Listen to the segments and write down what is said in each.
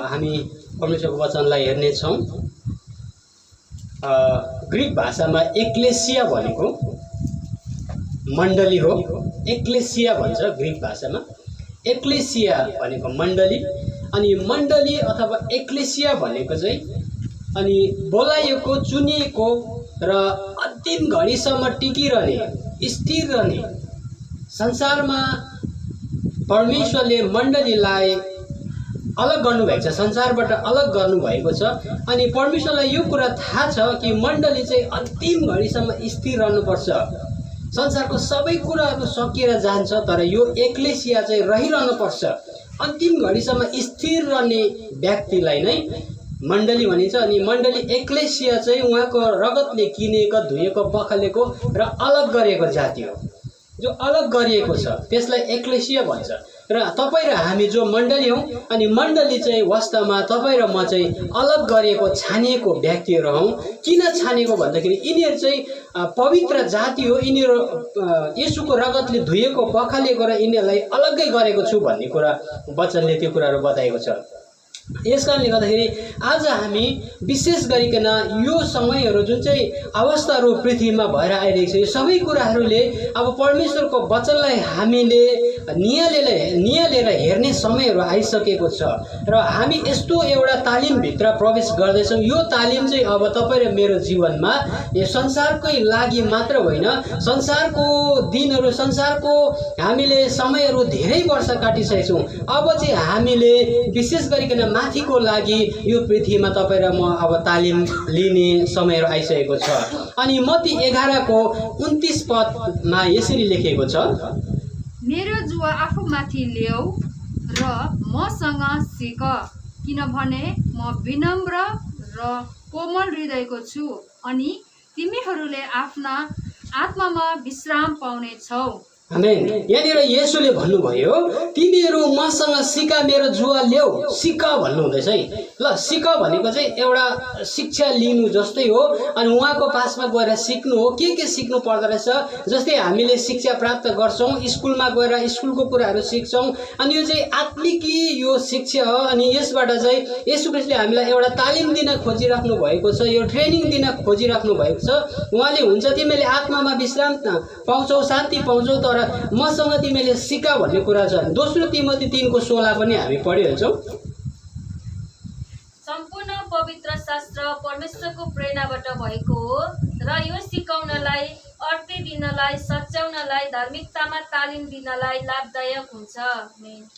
हामी परमेश्वरको वचनलाई हेर्नेछौँ। ग्रीक भाषामा एक्लेसिया भनेको मण्डली हो। एक्लेसिया भन्छ ग्रीक भाषामा। एक्लेसिया भनेको मण्डली, अनि मण्डली अथवा एक्लेसिया भनेको चाहिँ अनि बोलाइएको, चुनिएको र अन्तिम घडीसम्म टिकिरहने, स्थिर रहने, संसारमा परमेश्वरले मण्डलीलाई अलग गर्नुभएको छ, संसारबाट अलग गर्नुभएको छ। अनि परमेश्वरलाई यो कुरा थाहा छ कि मण्डली चाहिँ अन्तिम घडीसम्म स्थिर रहनुपर्छ। संसारको सबै कुराहरू सकिएर जान्छ, तर यो एक्लेसिया चाहिँ रहिरहनुपर्छ। अन्तिम घडीसम्म स्थिर रहने व्यक्तिलाई नै मण्डली भनिन्छ। अनि मण्डली एक्लेसिया चाहिँ उहाँको रगतले किनेको, धुएको, बखलेको र अलग गरेको जाति हो। जो अलग गरिएको छ त्यसलाई एक्लेसिया भन्छ। र तपाईँ र हामी जो मण्डली हौँ, अनि मण्डली चाहिँ वास्तवमा तपाईँ र म चाहिँ अलग गरिएको, छानिएको व्यक्तिहरू हौँ। किन छानिएको भन्दाखेरि यिनीहरू चाहिँ पवित्र जाति हो। यिनीहरू येशूको रगतले धुएको, बखालिएको र यिनीहरूलाई अलग्गै गरेको छु भन्ने कुरा वचनले त्यो कुराहरू बताएको छ। यस कारणले गर्दाखेरि आज हामी विशेष गरिकन यो समयहरू जुन चाहिँ अवस्थाहरू पृथ्वीमा भएर आइरहेको छ, यो सबै कुराहरूले अब परमेश्वरको वचनलाई हामीले नियालेर हेर्ने समयहरू आइसकेको छ। र हामी यस्तो एउटा तालिमभित्र प्रवेश गर्दैछौँ। यो तालिम चाहिँ अब तपाईँ र मेरो जीवनमा यो संसारकै लागि मात्र होइन, संसारको दिनहरू, संसारको हामीले समयहरू धेरै वर्ष काटिसकेका छौँ। अब चाहिँ हामीले विशेष गरिकन माथिको लागि यो पृथ्वीमा तपाईँ र म अब तालिम लिने समयहरू आइसकेको छ। अनि मत्ती 11:29 पदमा यसरी लेखेको छ, मेरो जुवा आफूमाथि ल्याऊ र मसँग सिक, किनभने म विनम्र र कोमल हृदयको छु, अनि तिमीहरूले आफ्ना आत्मामा विश्राम पाउनेछौ। आमेन। यहाँनिर येशूले भन्नुभयो, तिमीहरू मसँग सिका, मेरो जुवा ल्याऊ। सिक भन्नुहुँदैछ है। ल, सिक भनेको चाहिँ एउटा शिक्षा लिनु जस्तै हो। अनि उहाँको पासमा गएर सिक्नु हो। के सिक्नु पर्दो रहेछ? जस्तै हामीले शिक्षा प्राप्त गर्छौँ, स्कुलमा गएर स्कुलको कुराहरू सिक्छौँ। अनि यो चाहिँ आत्मिकी यो शिक्षा हो। अनि यसबाट चाहिँ येशू ख्रीष्टले हामीलाई एउटा तालिम दिन खोजिराख्नु भएको छ, यो ट्रेनिङ दिन खोजिराख्नु भएको छ। उहाँले हुन्छ तिमीले आत्मामा विश्राम पाउँछौ, शान्ति पाउँछौ, तर मसँग तिमीले सिका भन्ने कुरा छ। दोस्रो तिमोथी 3:16 पनि हामी पढिहाल्छौँ। सम्पूर्ण पवित्र शास्त्र परमेश्वरको प्रेरणाबाट भएको हो र यो सिकाउनलाई, अर्थे दिनलाई, सच्याउनलाई, धार्मिकतामा तालिम दिनलाई लाभदायक हुन्छ।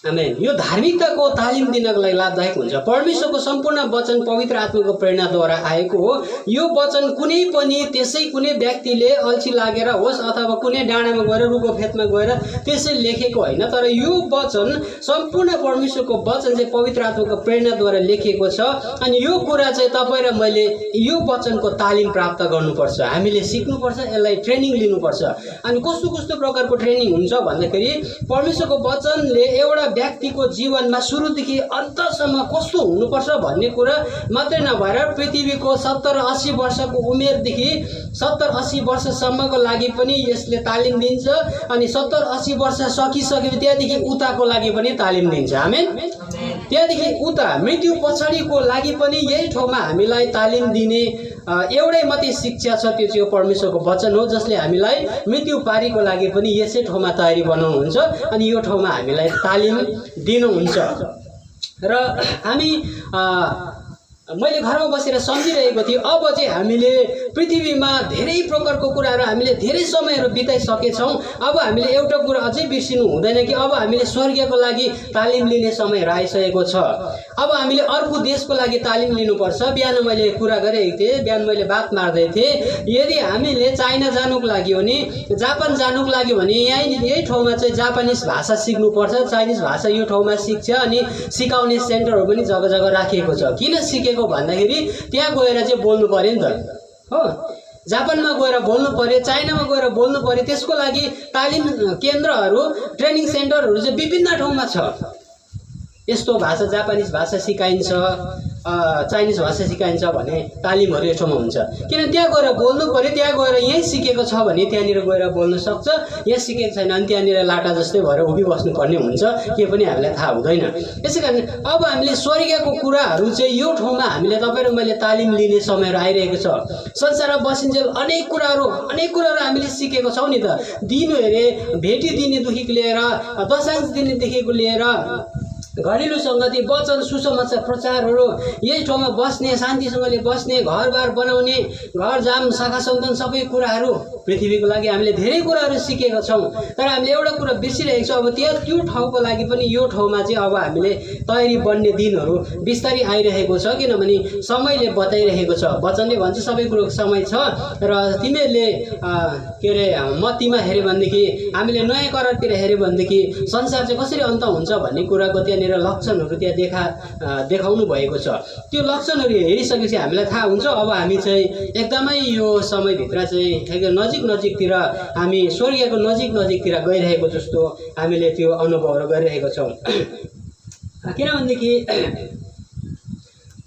आमेन। यो धार्मिकताको तालिम दिनको लागि लाभदायक हुन्छ। परमेश्वरको सम्पूर्ण वचन पवित्र आत्माको प्रेरणाद्वारा आएको हो। यो वचन कुनै पनि त्यसै कुनै व्यक्तिले अल्छी लागेर होस् अथवा कुनै डाँडामा गएर, रुखको फेदमा गएर त्यसै लेखेको होइन, तर यो वचन सम्पूर्ण परमेश्वरको वचन चाहिँ पवित्र आत्माको प्रेरणाद्वारा लेखिएको छ। अनि यो कुरा चाहिँ तपाईँ र मैले यो वचनको तालिम प्राप्त गर्नुपर्छ, हामीले सिक्नुपर्छ, यसलाई ट्रेनिङ लिनुपर्छ। अनि कस्तो कस्तो प्रकारको ट्रेनिङ हुन्छ भन्दाखेरि परमेश्वरको वचनले एउटा व्यक्तिको जीवनमा सुरुदेखि अन्तसम्म कस्तो हुनुपर्छ भन्ने कुरा मात्रै नभएर पृथ्वीको 70-80 वर्षको उमेरदेखि 70-80 वर्षसम्मको लागि पनि यसले तालिम दिन्छ। अनि 70-80 वर्ष सकिसकेपछि त्यहाँदेखि उताको लागि पनि तालिम दिन्छ। आमेन। त्यहाँदेखि उता मृत्यु पछाडिको लागि पनि यही ठाउँमा हामीलाई तालिम दिने एउटै मात्रै शिक्षा छ, त्यो चाहिँ परमेश्वरको वचन हो, जसले हामीलाई मृत्यु पारीको लागि पनि यसै ठाउँमा तयारी बनाउनुहुन्छ। अनि यो ठाउँमा हामीलाई तालिम दिनुहुन्छ। र हामी मैले घरमा बसेर सम्झिरहेको थिएँ, अब चाहिँ हामीले पृथ्वीमा धेरै प्रकारको कुराहरू हामीले धेरै समयहरू बिताइसकेछौँ। अब हामीले एउटा कुरा अझै बिर्सिनु हुँदैन कि अब हामीले स्वर्गको लागि तालिम लिने समयहरू आइसकेको छ। अब हामीले अर्को देशको लागि तालिम लिनुपर्छ। बिहान मैले कुरा गरेको थिएँ, बिहान मैले बात मार्दै थिएँ, यदि हामीले चाइना जानुको लागि हो नि, जापान जानुको लागि भने यही ठाउँमा चाहिँ जापानिज भाषा सिक्नुपर्छ। चाइनिज भाषा यो ठाउँमा सिक्छ। अनि सिकाउने सेन्टरहरू पनि जग्गा जग्गा राखिएको छ। किन सिकेको भन्दाखेरि त्यहाँ गएर चाहिँ बोल्नु पर्यो नि त, हो। जापानमा गएर बोल्नु पर्यो, चाइनामा गएर बोल्नु पर्यो। त्यसको लागि तालिम केन्द्रहरू, ट्रेनिङ सेन्टरहरू चाहिँ विभिन्न ठाउँमा छ। यस्तो भाषा जापानिज भाषा सिकाइन्छ, चाइनिज भाषा सिकाइन्छ भने तालिमहरू यो ठाउँमा हुन्छ। किन त्यहाँ गएर बोल्नु पर्यो, त्यहाँ गएर यहीँ सिकेको छ भने त्यहाँनिर गएर बोल्न सक्छ, यहाँ सिकेको छैन भने त्यहाँनिर लाटा जस्तै भएर उभिबस्नुपर्ने हुन्छ, के पनि हामीलाई थाहा हुँदैन। यसै कारण अब हामीले स्वर्गीयको कुराहरू चाहिँ यो ठाउँमा हामीले तपाईँ र मैले तालिम लिने समयहरू आइरहेको छ। संसारमा बसिन्जेल अनेक कुराहरू हामीले सिकेको छौँ नि त। दिनु हेरे भेटी दिनेदेखि लिएर दशांश दिनेदेखिको लिएर घरेलु सङ्गति, वचन, सुसमाचार प्रचारहरू, यही ठाउँमा बस्ने, शान्तिसँगले बस्ने, घरबार बनाउने, घर जाम शाखा सन्तान सबै कुराहरू पृथ्वीको लागि हामीले धेरै कुराहरू सिकेका छौँ। तर हामीले एउटा कुरा बिर्सिरहेको छौँ। अब त्यो ठाउँको लागि पनि यो ठाउँमा चाहिँ अब हामीले तयारी बन्ने दिनहरू बिस्तारै आइरहेको छ, किनभने समयले बताइरहेको छ। वचनले भन्छ सबै कुरोको समय छ र तिमीहरूले के अरे मत्तीमा हेऱ्यो भनेदेखि, हामीले नयाँ करारतिर हेऱ्यो भनेदेखि संसार चाहिँ कसरी अन्त हुन्छ भन्ने कुराको त्यहाँनिर लक्षणहरू त्यहाँ देखाउनु भएको छ। त्यो लक्षणहरू हेरिसकेपछि हामीलाई थाहा हुन्छ अब हामी चाहिँ एकदमै यो समयभित्र चाहिँ एकदम नजिकतिर हामी स्वर्गीयको नजिकतिर गइरहेको जस्तो हामीले त्यो अनुभवहरू गरिरहेको छौँ। किनभनेदेखि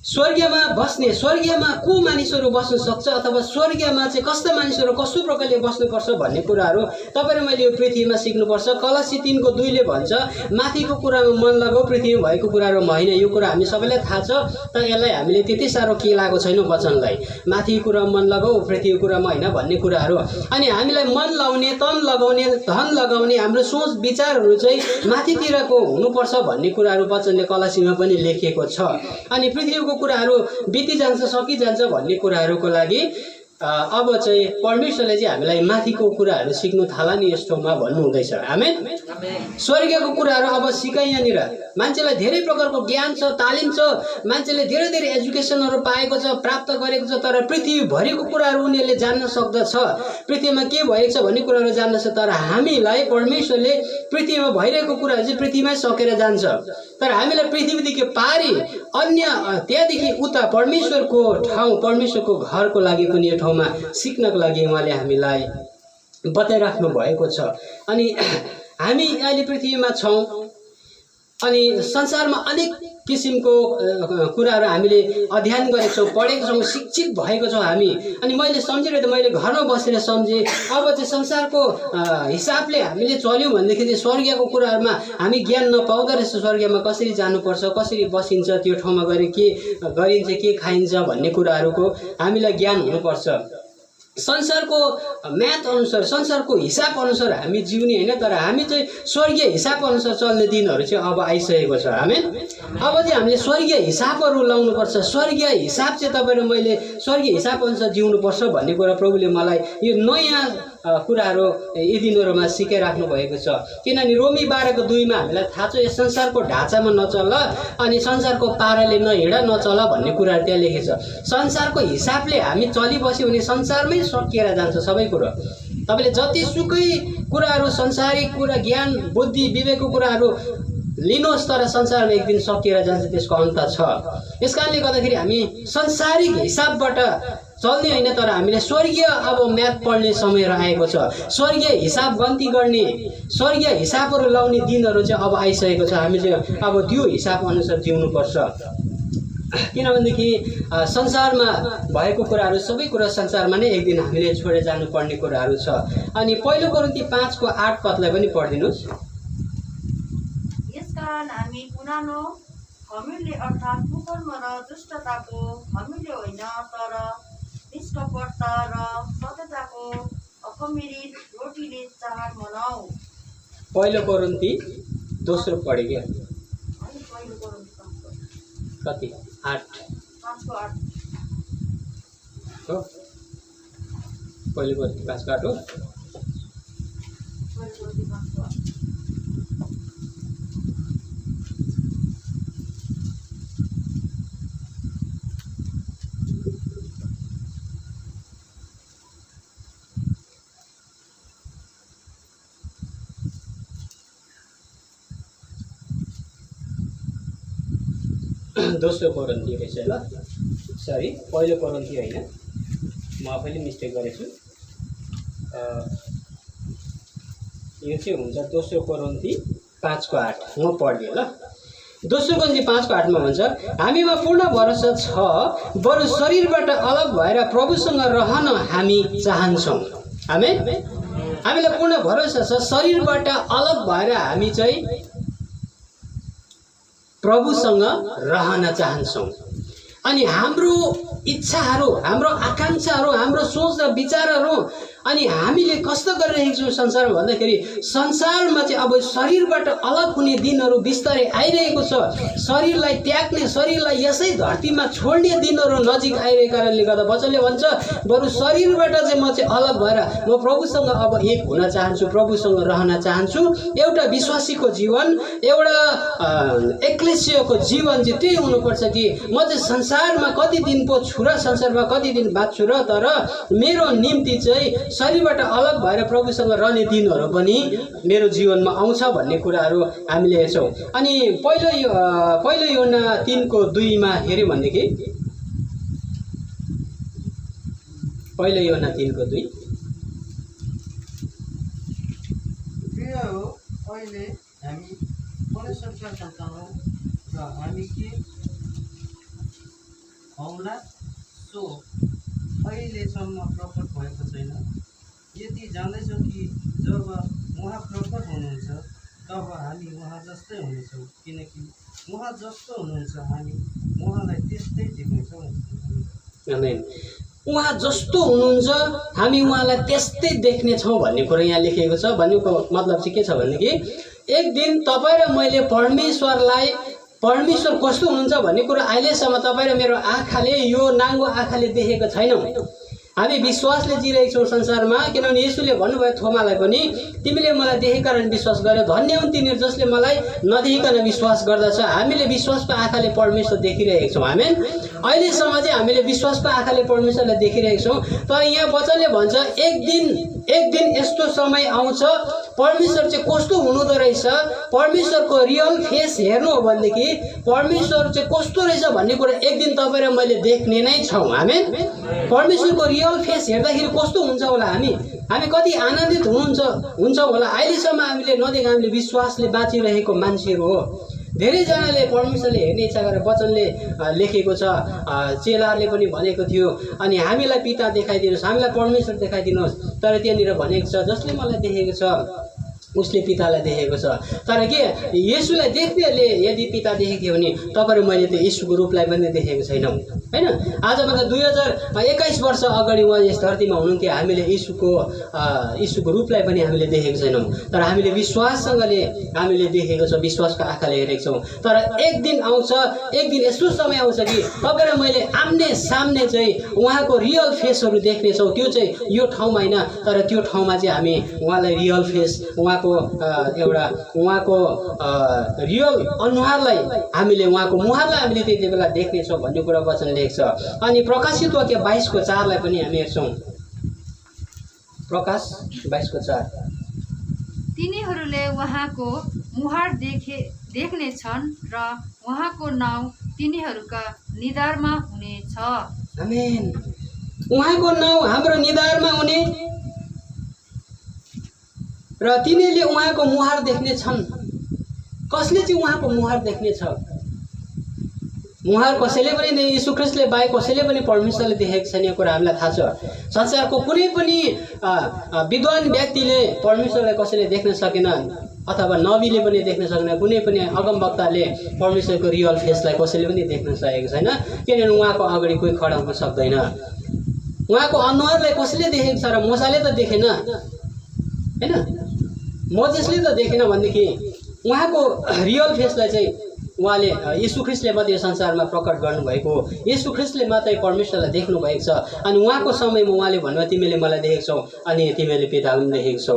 स्वर्गीयमा को मानिसहरू बस्न सक्छ अथवा स्वर्गीयमा चाहिँ कस्ता मानिसहरू कस्तो प्रकारले बस्नुपर्छ भन्ने कुराहरू तपाईँ र मैले यो पृथ्वीमा सिक्नुपर्छ। कलसी 3:2 भन्छ, माथिको कुरामा मन लगाऊ, पृथ्वीमा भएको कुराहरू होइन। यो कुरा हामी सबैलाई थाहा छ, तर यसलाई हामीले त्यति साह्रो के लागेको छैन वचनलाई। माथिको कुरामा मन लगाऊ, पृथ्वीको कुरामा होइन भन्ने कुराहरू। अनि हामीलाई मन लाउने, तन लगाउने, धन लगाउने हाम्रो सोच विचारहरू चाहिँ माथितिरको हुनुपर्छ भन्ने कुराहरू वचनले कलसीमा पनि लेखिएको छ। अनि पृथ्वीको कुराहरू बितिजान्छ, सकिजान्छ भन्ने कुराहरूको लागि अब चाहिँ परमेश्वरले चाहिँ हामीलाई माथिको कुराहरू सिक्नु थाला नि यस ठाउँमा भन्नुहुँदैछ। आमेन। स्वर्गीयको कुराहरू अब सिकाइ। यहाँनिर मान्छेलाई धेरै प्रकारको ज्ञान छ, तालिम छ, मान्छेले धेरै एजुकेसनहरू पाएको छ, प्राप्त गरेको छ, तर पृथ्वीभरिको कुराहरू उनीहरूले जान्न सक्दछ। पृथ्वीमा के भएको छ भन्ने कुराहरू जान्दछ, तर हामीलाई परमेश्वरले पृथ्वीमा भइरहेको कुराहरू चाहिँ पृथ्वीमै सकेर जान्छ। तर हामीलाई पृथ्वीदेखि पारी अन्य त्यहाँदेखि उता परमेश्वरको ठाउँ, परमेश्वरको घरको लागि पनि यो ठाउँमा सिक्नको लागि उहाँले हामीलाई बताइराख्नु भएको छ। अनि हामी अहिले पृथ्वीमा छौँ अनि संसारमा अनेक किसिमको कुराहरू हामीले अध्ययन गरेका छौँ, पढेका छौँ, शिक्षित भएको छौँ हामी। अनि मैले सम्झिरहेको मैले घरमा बसेर सम्झेँ अब चाहिँ संसारको हिसाबले हामीले चल्यौँ भनेदेखि चाहिँ स्वर्गीयको कुराहरूमा हामी ज्ञान नपाउँदो रहेछ। स्वर्गीयमा कसरी जानुपर्छ, कसरी बसिन्छ, त्यो ठाउँमा गएर के गरिन्छ, के खाइन्छ भन्ने कुराहरूको हामीलाई ज्ञान हुनुपर्छ। संसारको म्याथ अनुसार, संसारको हिसाब अनुसार हामी जिउने होइन, तर हामी चाहिँ स्वर्गीय हिसाब अनुसार चल्ने दिनहरू चाहिँ अब आइसकेको छ। आमेन। अब चाहिँ हामीले स्वर्गीय हिसाबहरू लाउनुपर्छ। स्वर्गीय हिसाब चाहिँ तपाईँ र मैले स्वर्गीय हिसाब अनुसार जिउनुपर्छ भन्ने कुरा प्रभुले मलाई यो नयाँ कुराहरू यी दिनहरूमा सिकाइराख्नु भएको छ। किनभने रोमी 12:2 हामीलाई थाहा छ, यो संसारको ढाँचामा नचल अनि संसारको पाराले नहिँड नचल भन्ने कुराहरू त्यहाँ लेखेको छ। संसारको हिसाबले हामी चलिबस्यो भने संसारमै सकिएर जान्छ सबै कुरो। तपाईँले जतिसुकै कुराहरू, संसारिक कुरा, ज्ञान, बुद्धि, विवेकको कुराहरू लिनुहोस्, तर संसारमा एक दिन सकिएर जान्छ, त्यसको अन्त छ। यस कारणले गर्दाखेरि हामी संसारिक हिसाबबाट चल्ने होइन, तर हामीले स्वर्गीय अब म्याथ पढ्ने समयहरू आएको छ। स्वर्गीय हिसाब गन्ती गर्ने, स्वर्गीय हिसाबहरू लाउने दिनहरू चाहिँ अब आइसकेको छ। हामी चाहिँ अब त्यो हिसाब अनुसार जिउनुपर्छ। किनभनेदेखि संसारमा भएको कुराहरू सबै कुरा संसारमा नै एक दिन हामीले छोडेर जानुपर्ने कुराहरू छ। अनि 1 कोरिन्थी 5:8 पनि पढिदिनुहोस्। यसकारण हामी पुरानो घमण्डले अर्थात् कुकर्म र दुष्टताको घमण्डले होइन, तर निष्कपटता र सत्यताको अखमिरित रोटीले चाड मनाऊ। 1 कोरिन्थी 2 पढ्यो क्या कति 5:8 हो। 1 कोरिन्थी 5:8 हो। दोस्रो कोरिन्थी रहेछ ल, सरी 1 कोरिन्थी होइन, म आफैले मिस्टेक गरेछु। यो चाहिँ हुन्छ 2 कोरिन्थी 5:8। म पढ्दिएँ ल। दोस्रो कोरिन्थी 5:8 भन्छ, हामीमा पूर्ण भरोसा छ, बरु शरीरबाट अलग भएर प्रभुसँग रहन हामी चाहन्छौँ। आमेन। हामीलाई पूर्ण भरोसा छ, शरीरबाट अलग भएर हामी चाहिँ प्रभुसँग रहन चाहन्छौँ। अनि हाम्रो इच्छाहरू, हाम्रो आकाङ्क्षाहरू, हाम्रो सोच र विचारहरू, अनि हामीले कस्तो गरिरहेको छौँ संसारमा भन्दाखेरि संसारमा चाहिँ अब शरीरबाट अलग हुने दिनहरू बिस्तारै आइरहेको छ। शरीरलाई त्याग्ने, शरीरलाई यसै धरतीमा छोड्ने दिनहरू नजिक आइरहेको कारणले गर्दा वचनले भन्छ, बरु शरीरबाट चाहिँ म चाहिँ अलग भएर म प्रभुसँग अब एक हुन चाहन्छु, प्रभुसँग रहन चाहन्छु। एउटा विश्वासीको जीवन, एउटा एक्लेसियाको जीवन चाहिँ त्यही हुनुपर्छ कि म चाहिँ संसारमा कति दिन पो छु र संसारमा कति दिन बाँच्छु र, तर मेरो निम्ति चाहिँ शरीरबाट अलग भएर प्रभुसँग रहने दिनहरू पनि मेरो जीवनमा आउँछ भन्ने कुराहरू हामीले हेर्छौँ। अनि पहिलो योहन्ना 3:2 हेऱ्यौँ भनेदेखि, पहिलो योहन्ना 3:2, प्रिय हो, अहिले हामी परमेश्वरका सन्तान हौँ र हामी के हौला सो अहिलेसम्म प्रकट भएको छैन। यति जान्दैछौँ कि जब उहाँ प्रकट हुनुहुन्छ तब हामी उहाँ जस्तै हुनेछौँ, किनकि उहाँ जस्तो हुनुहुन्छ हामी उहाँलाई त्यस्तै देख्नेछौँ। आमेन। उहाँ जस्तो हुनुहुन्छ हामी उहाँलाई त्यस्तै देख्नेछौँ भन्ने कुरा यहाँ लेखिएको छ। भन्नुको मतलब चाहिँ के छ भनेदेखि एक दिन तपाईँ र मैले परमेश्वर कस्तो हुनुहुन्छ भन्ने कुरा अहिलेसम्म तपाईँ र मेरो आँखाले, यो नाङ्गो आँखाले देखेको छैनौँ। हामी विश्वासले जिरहेको छौँ संसारमा, किनभने येशूले भन्नुभयो थोमालाई पनि, तिमीले मलाई देखेका कारण विश्वास गर्यो, धन्य हुन् तिनीहरू जसले मलाई नदेखिकन विश्वास गर्दछ। हामीले विश्वासको आँखाले परमेश्वर देखिरहेको छौँ। आमेन। अहिलेसम्म चाहिँ हामीले विश्वासको आँखाले परमेश्वरलाई देखिरहेको छौँ। तर यहाँ वचनले भन्छ एक दिन यस्तो समय आउँछ, परमेश्वर चाहिँ कस्तो हुनुहुँदो रहेछ, परमेश्वरको रियल फेस हेर्नु हो भनेदेखि परमेश्वर चाहिँ कस्तो रहेछ भन्ने कुरा एक दिन तपाईँ र मैले देख्ने नै छौँ। आमेन। परमेश्वरको रियल फेस हेर्दाखेरि कस्तो हुन्छ होला, हामी कति आनन्दित हुन्छौँ होला। अहिलेसम्म हामीले नदेखेको, हामीले विश्वासले बाँचिरहेको मान्छेहरू हो। धेरैजनाले परमेश्वरले हेर्ने इच्छा गरेर वचनले लेखेको छ, चेलाहरूले पनि भनेको थियो, अनि हामीलाई पिता देखाइदिनुहोस्, हामीलाई परमेश्वर देखाइदिनुहोस्। तर त्यहाँनिर भनेको छ, जसले मलाई देखेको छ उसले पितालाई देखेको छ। तर के येशूलाई देख्नेहरूले यदि पिता देखेको थियो भने तपाईँ र मैले त येशूको रूपलाई पनि देखेको छैनौँ, होइन। आजभन्दा 2021 वर्ष अगाडि उहाँ यस धरतीमा हुनुहुन्थ्यो, हामीले येशूको रूपलाई पनि हामीले देखेको छैनौँ। तर हामीले विश्वाससँगले हामीले देखेको छौँ, विश्वासको आँखाले हेरेको छौँ। तर एक दिन आउँछ, एक दिन यस्तो समय आउँछ कि तपाईँ र मैले आम्ने सामने चाहिँ उहाँको रियल फेसहरू देख्नेछौँ। त्यो चाहिँ यो ठाउँमा होइन, तर त्यो ठाउँमा चाहिँ हामी उहाँलाई रियल फेस, उहाँको रियल अनुहारलाई हामीले, उहाँको मुहारलाई हामीले त्यति बेला देख्नेछौँ भन्ने कुरा वचन लेख्छ। अनि प्रकाशित वाक्य 22:4 पनि हामी हेर्छौँ। प्रकाश 22:4, तिनीहरूले उहाँको मुहार देख्नेछन् र उहाँको नाउँ तिनीहरूका निधारमा हुनेछ। आमेन। उहाँको नाउँ हाम्रो निधारमा हुने र तिनीहरूले उहाँको मुहार देख्नेछन्। कसले चाहिँ उहाँको मुहार देख्नेछ? मुहार कसैले पनि नहीं, यीशु ख्रीष्टले बाहेक कसैले पनि परमेश्वरले देखेको छैन, यो कुरा हामीलाई थाहा छ। संसारको कुनै पनि विद्वान व्यक्तिले परमेश्वरलाई कसैले देख्न सकेन, अथवा नबीले पनि देख्न सकेन, कुनै पनि अगमवक्ताले परमेश्वरको रियल फेसलाई कसैले पनि देख्न सकेको छैन, किनभने उहाँको अगाडि कोही खडा हुन सक्दैन। उहाँको अनुहारलाई कसैले देखेको छ र मोसाले त देखेन, होइन, मोजेसले त देखेन भनेदेखि उहाँको रियल फेसलाई चाहिँ उहाँले येशू ख्रीष्टले मात्रै संसारमा प्रकट गर्नुभएको, येशू ख्रीष्टले मात्रै परमेश्वरलाई देख्नु भएको छ। अनि उहाँको समयमा उहाँले भन्नुभयो, तिमीले मलाई देखेको छौ अनि तिमीले पिता पनि देखेको छौ।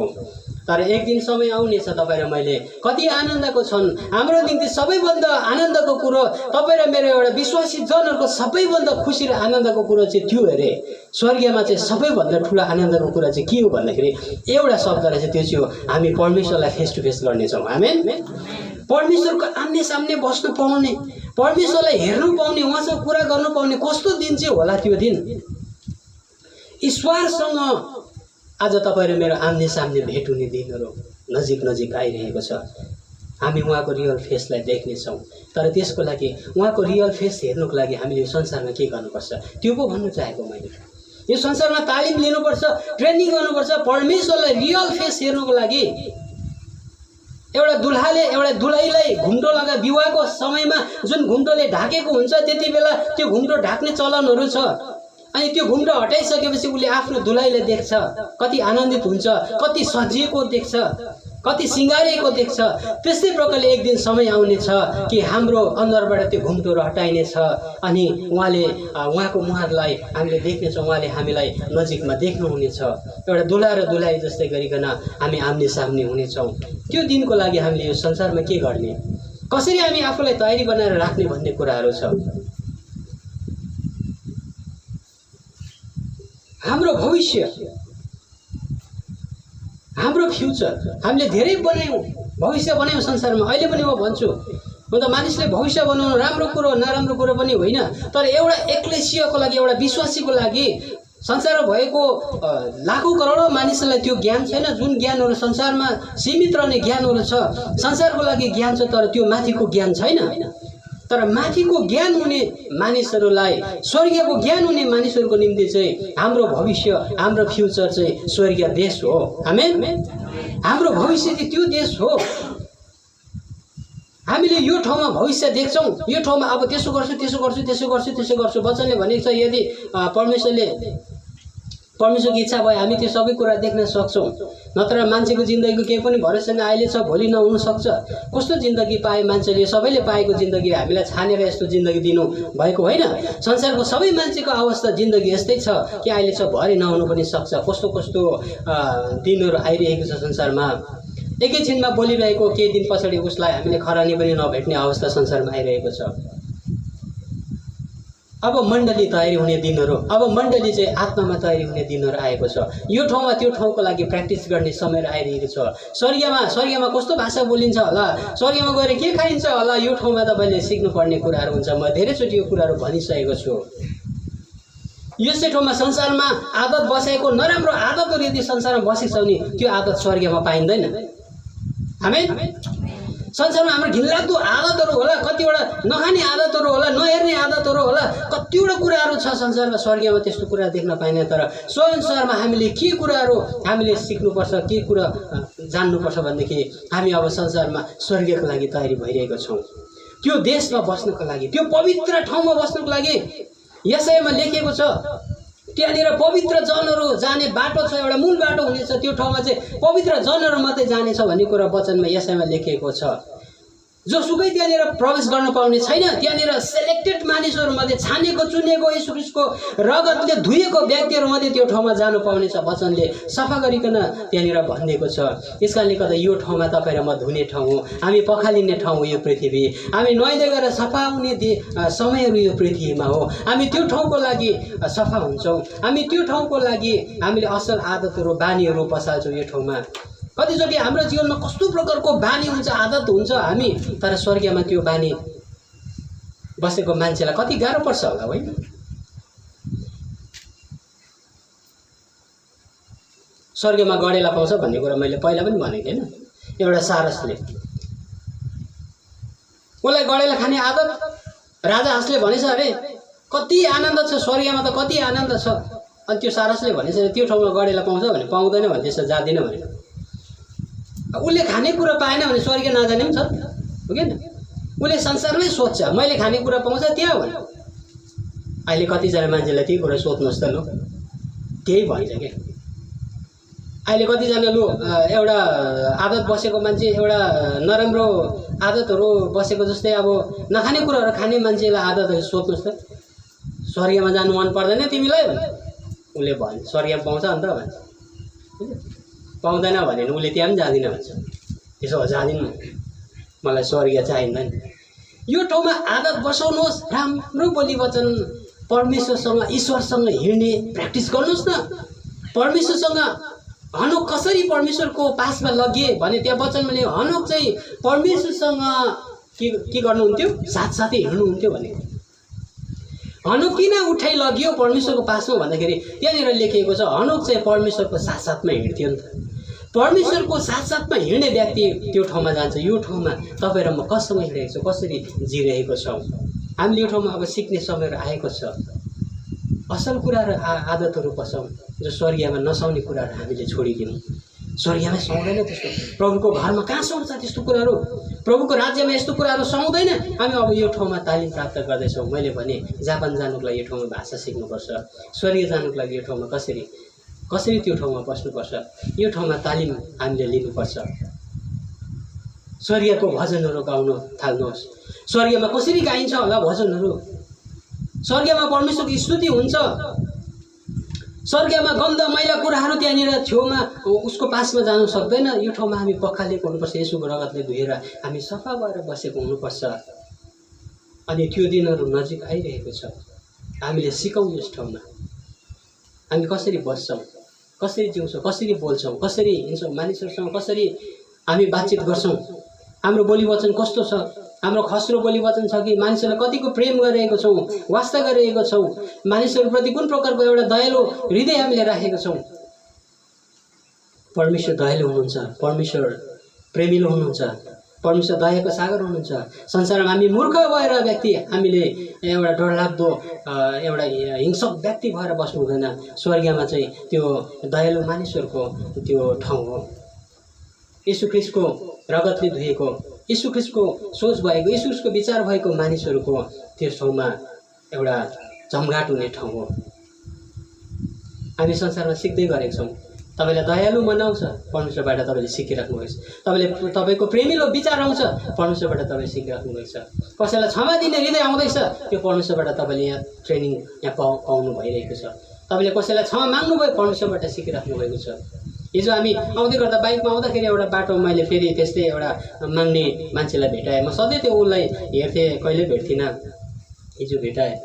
तर एक दिन समय आउनेछ, तपाईँ र मैले कति आनन्दको छन्। हाम्रो निम्ति सबैभन्दा आनन्दको कुरो, तपाईँ र मेरो एउटा विश्वासी जनहरूको सबैभन्दा खुसी र आनन्दको कुरो चाहिँ त्यो अरे। स्वर्गीयमा चाहिँ सबैभन्दा ठुलो आनन्दको कुरा चाहिँ के हो भन्दाखेरि एउटा शब्द रहेछ, त्यो चाहिँ हो हामी परमेश्वरलाई फेस टु फेस गर्नेछौँ। आमेन। परमेश्वरको आम्ने सामने बस्नु पाउने, परमेश्वरलाई हेर्नु पाउने, उहाँसँग कुरा गर्नु पाउने कस्तो दिन चाहिँ होला त्यो दिन। ईश्वरसँग आज तपाईँ र मेरो आम्ने सामने भेट हुने दिनहरू नजिक आइरहेको छ। हामी उहाँको रियल फेसलाई देख्नेछौँ। तर त्यसको लागि उहाँको रियल फेस हेर्नुको लागि हामीले यो संसारमा के गर्नुपर्छ त्यो पो भन्नु चाहेको मैले। यो संसारमा तालिम लिनुपर्छ, ट्रेनिङ गर्नुपर्छ परमेश्वरलाई रियल फेस हेर्नुको लागि। एउटा दुल्हाले एउटा दुलहीलाई घुम्टो लगा विवाहको समयमा जुन घुम्टोले ढाकेको हुन्छ त्यति बेला त्यो घुम्टो ढाक्ने चलनहरू छ। अनि त्यो घुम्टो हटाइसकेपछि उसले आफ्नो दुलहीलाई देख्छ, कति आनन्दित हुन्छ, कति सजिएको देख्छ, कति सिँगारिएको देख्छ। त्यस्तै प्रकारले एक दिन समय आउनेछ कि हाम्रो अनुहारबाट त्यो घुम्टोहरू हटाइनेछ अनि उहाँको मुहारलाई हामीले देख्नेछौँ, उहाँले हामीलाई नजिकमा देख्नुहुनेछ। एउटा दुल्हा र दुलही जस्तै गरिकन हामी आम्ने सामने हुनेछौँ। त्यो दिनको लागि हामीले यो संसारमा के गर्ने, कसरी हामी आफूलाई तयारी बनाएर राख्ने भन्ने कुराहरू छ। हाम्रो भविष्य, हाम्रो फ्युचर हामीले धेरै बनायौँ, भविष्य बनायौँ संसारमा। अहिले पनि म भन्छु, म त मानिसले भविष्य बनाउनु राम्रो कुरो नराम्रो कुरो पनि होइन, तर एउटा एक्लेसियाको लागि, एउटा विश्वासीको लागि संसारमा भएको लाखौँ करोडौँ मानिसहरूलाई त्यो ज्ञान छैन। जुन ज्ञानहरू संसारमा सीमित रहने ज्ञानहरू छ, संसारको लागि ज्ञान छ, तर त्यो माथिको ज्ञान छैन। तर माथिको ज्ञान हुने मानिसहरूलाई, स्वर्गीयको ज्ञान हुने मानिसहरूको निम्ति चाहिँ हाम्रो भविष्य, हाम्रो फ्युचर चाहिँ स्वर्गीय देश हो। आमेन। हाम्रो भविष्य चाहिँ त्यो देश हो। हामीले यो ठाउँमा भविष्य देख्छौँ, यो ठाउँमा अब त्यसो गर्छु त्यसो गर्छु त्यसो गर्छु त्यसो गर्छु। वचनले भनेको छ यदि परमेश्वरको इच्छा भए हामी त्यो सबै कुरा देख्न सक्छौँ। नत्र मान्छेको जिन्दगीको केही पनि भरोसा छैन, अहिले छ भोलि नहुन सक्छ। कस्तो जिन्दगी पाए मान्छेले, सबैले पाएको जिन्दगी हामीलाई छानेर यस्तो जिन्दगी दिनु भएको होइन। संसारको सबै मान्छेको अवस्था जिन्दगी यस्तै छ कि अहिले छ भरे नहुनु पनि सक्छ। कस्तो कस्तो दिनहरू आइरहेको छ संसारमा। एकैछिनमा बोलिरहेको केही दिन पछाडि उसलाई हामीले खरानी पनि नभेट्ने अवस्था संसारमा आइरहेको छ। अब मण्डली तयारी हुने दिनहरू, अब मण्डली चाहिँ आत्मामा तयारी हुने दिनहरू आएको छ। यो ठाउँमा त्यो ठाउँको लागि प्र्याक्टिस गर्ने समय आइरहेको छ। स्वर्गीयमा कस्तो भाषा बोलिन्छ होला, स्वर्गीयमा गएर के खाइन्छ होला, यो ठाउँमा तपाईँले सिक्नुपर्ने कुराहरू हुन्छ। म धेरैचोटि यो कुराहरू भनिसकेको छु। यसै ठाउँमा संसारमा आदत बसेको नराम्रो आदतहरू यदि संसारमा बसेको छ भने त्यो आदत स्वर्गीयमा पाइँदैन। आमेन। संसारमा हाम्रो घिनलाग्दो आदतहरू होला, कतिवटा नखाने आदतहरू होला, नहेर्ने आदतहरू होला, कतिवटा कुराहरू छ संसारमा। स्वर्गीयमा त्यस्तो कुरा देख्न पाइँदैन। तर संसारमा हामीले के कुराहरू हामीले सिक्नुपर्छ, के कुरा जान्नुपर्छ भनेदेखि हामी अब संसारमा स्वर्गीयको लागि तयारी भइरहेको छौँ। त्यो देशमा बस्नको लागि, त्यो पवित्र ठाउँमा बस्नको लागि यशायामा लेखिएको छ। त्यहाँनिर पवित्र जनहरू जाने बाटो छ, एउटा मूल बाटो हुनेछ। त्यो ठाउँमा चाहिँ पवित्र जनहरू मात्रै जानेछ भन्ने कुरा वचनमा यशायामा लेखिएको छ। जोसुकै त्यहाँनिर प्रवेश गर्न पाउने छैन। त्यहाँनिर सेलेक्टेड मानिसहरू मध्ये, छानेको चुनेको येशू ख्रीष्टको रगतले धुइएको व्यक्तिहरू मध्ये त्यो ठाउँमा जानु पाउनेछ। वचनले सफा गरिकन त्यहाँनिर भनिदिएको छ। यस कारणले गर्दा यो ठाउँमा तपाईँ र म धुने ठाउँ हो, हामी पखालिने ठाउँ हो। यो पृथ्वी हामी नुहाइँदै गएर सफा हुने समयहरू यो पृथ्वीमा हो। हामी त्यो ठाउँको लागि सफा हुन्छौँ। हामी त्यो ठाउँको लागि हामीले असल आदतहरू, बानीहरू पसाल्छौँ यो ठाउँमा। कतिचोटि हाम्रो जीवनमा कस्तो प्रकारको बानी हुन्छ, आदत हुन्छ हामी, तर स्वर्गीयमा त्यो बानी बसेको मान्छेलाई कति गाह्रो पर्छ होला होइन। स्वर्गीयमा गडेला पाउँछ भन्ने कुरा मैले पहिला पनि भनेको थिएँ। एउटा सारसले उसलाई गडेला खाने आदत राजा हाँसले भनेछ अरे कति आनन्द छ स्वर्गीयमा, त कति आनन्द छ। अनि त्यो सारसले भनेछ त्यो ठाउँमा गडेला पाउँछ भने पाउँदैन भने त्यसो जाँदैन भने। उसले खाने कुरा पाएन भने स्वर्ग नजाने पनि छ हो कि उसले संसारमै सोध्छ मैले खाने कुरा पाउँछ त्यहाँ भने। अहिले कतिजना मान्छेलाई त्यही कुरा सोध्नुहोस् त, लु त्यही भन्छ क्या। अहिले कतिजना लु एउटा आदत बसेको मान्छे, एउटा नराम्रो आदतहरू बसेको जस्तै अब नखाने कुराहरू खाने मान्छेलाई आदतहरू सोध्नुहोस् त, स्वर्गमा जानु मन पर्दैन तिमीलाई भने उसले भन्छ स्वर्गमा पाउँछ अन्त भन्छ। पाउँदैन भने उसले त्यहाँ पनि जाँदिनँ भन्छ। त्यसो भए जाँदिनँ, मलाई स्वर्ग चाहिँदैन। यो ठाउँमा आदत बसाउनुहोस्, राम्रो बोली वचन परमेश्वरसँग, ईश्वरसँग हिँड्ने प्र्याक्टिस गर्नुहोस् न। परमेश्वरसँग हनोक कसरी परमेश्वरको पासमा लगिए भने त्यहाँ वचनमा ले हनोक चाहिँ परमेश्वरसँग के गर्नुहुन्थ्यो, साथसाथै हिँड्नुहुन्थ्यो भने। हनोक किन उठाइ लगियो परमेश्वरको पासमा भन्दाखेरि त्यहाँनिर लेखिएको छ हनोक चाहिँ परमेश्वरको साथसाथमा हिँड्थ्यो नि त। परमेश्वरको साथसाथमा हिँड्ने व्यक्ति त्यो ठाउँमा जान्छ। यो ठाउँमा तपाईँ र म कसँग हिँडेको छु, कसरी जिरहेको छौँ, हामीले यो ठाउँमा अब सिक्ने समयहरू आएको छ। असल कुरा र आदतहरू पसौँ, जो स्वर्गीयमा नसाउने कुराहरू हामीले छोडिदिउँ। स्वर्गीयमा सुहाउँदैन त्यस्तो, प्रभुको घरमा कहाँ सुहाउँछ त्यस्तो कुराहरू, प्रभुको राज्यमा यस्तो कुराहरू सुहाउँदैन। हामी अब यो ठाउँमा तालिम प्राप्त गर्दैछौँ। मैले भने जापान जानुको लागि यो ठाउँमा भाषा सिक्नुपर्छ, स्वर्गीय जानुको लागि यो ठाउँमा कसरी त्यो ठाउँमा बस्नुपर्छ, यो ठाउँमा तालिम हामीले लिनुपर्छ। स्वर्गीयको भजनहरू गाउन थाल्नुहोस्। स्वर्गीयमा कसरी गाइन्छ होला भजनहरू, स्वर्गीयमा परमेश्वरको स्तुति हुन्छ। स्वर्गीयमा गन्ध मैला कुराहरू त्यहाँनिर छेउमा उसको पासमा जानु सक्दैन। यो ठाउँमा हामी पखालेको हुनुपर्छ, यसुको रगतले धोएर हामी सफा भएर बसेको हुनुपर्छ। अनि त्यो दिनहरू नजिक आइरहेको छ। हामीले सिकौँ यस ठाउँमा हामी कसरी बस्छौँ, कसरी जिउँछौँ, कसरी बोल्छौँ, कसरी हिँड्छौँ, मानिसहरूसँग कसरी हामी बातचित गर्छौँ, हाम्रो बोली वचन कस्तो छ, हाम्रो खस्रो बोली वचन छ कि मानिसहरूलाई कतिको प्रेम गरिरहेको छौँ, वास्ता गरिरहेको छौँ, मानिसहरूप्रति कुन प्रकारको एउटा दयालु हृदय हामीले राखेको छौँ। परमेश्वर दयालु हुनुहुन्छ, परमेश्वर प्रेमिलो हुनुहुन्छ, परमेश्वर दयाको सागर हुनुहुन्छ। संसारमा हामी मूर्ख भएर व्यक्ति, हामीले एउटा डरलाग्दो एउटा हिंसक व्यक्ति भएर बस्नु हुँदैन। स्वर्गीयमा चाहिँ त्यो दयालु मानिसहरूको त्यो ठाउँ हो। यीशु ख्रीष्टको रगतले धोएको, यीशु ख्रीष्टको सोच भएको, यीशु ख्रीष्टको विचार भएको मानिसहरूको त्यो ठाउँमा एउटा जमघाट हुने ठाउँ हो। हामी संसारमा सिक्दै गरेका छौँ। तपाईँलाई दयालु मन आउँछ, परमेश्वरबाट तपाईँले सिकिराख्नुभएको छ। तपाईँको प्रेमिलो विचार आउँछ, परमेश्वरबाट तपाईँले सिकिराख्नुभएको छ। कसैलाई क्षमा दिने हृदय आउँदैछ, त्यो परमेश्वरबाट तपाईँले यहाँ ट्रेनिङ यहाँ पाउनु भइरहेको छ। तपाईँले कसैलाई क्षमा माग्नुभयो, परमेश्वरबाट सिकिराख्नु भएको छ। हिजो हामी आउँदै गर्दा बाइकमा आउँदाखेरि एउटा बाटो मैले फेरि त्यस्तै एउटा माग्ने मान्छेलाई भेटाएँ। म सधैँ त्यो उसलाई हेर्थेँ, कहिले भेट्थिनँ, हिजो भेटाएँ।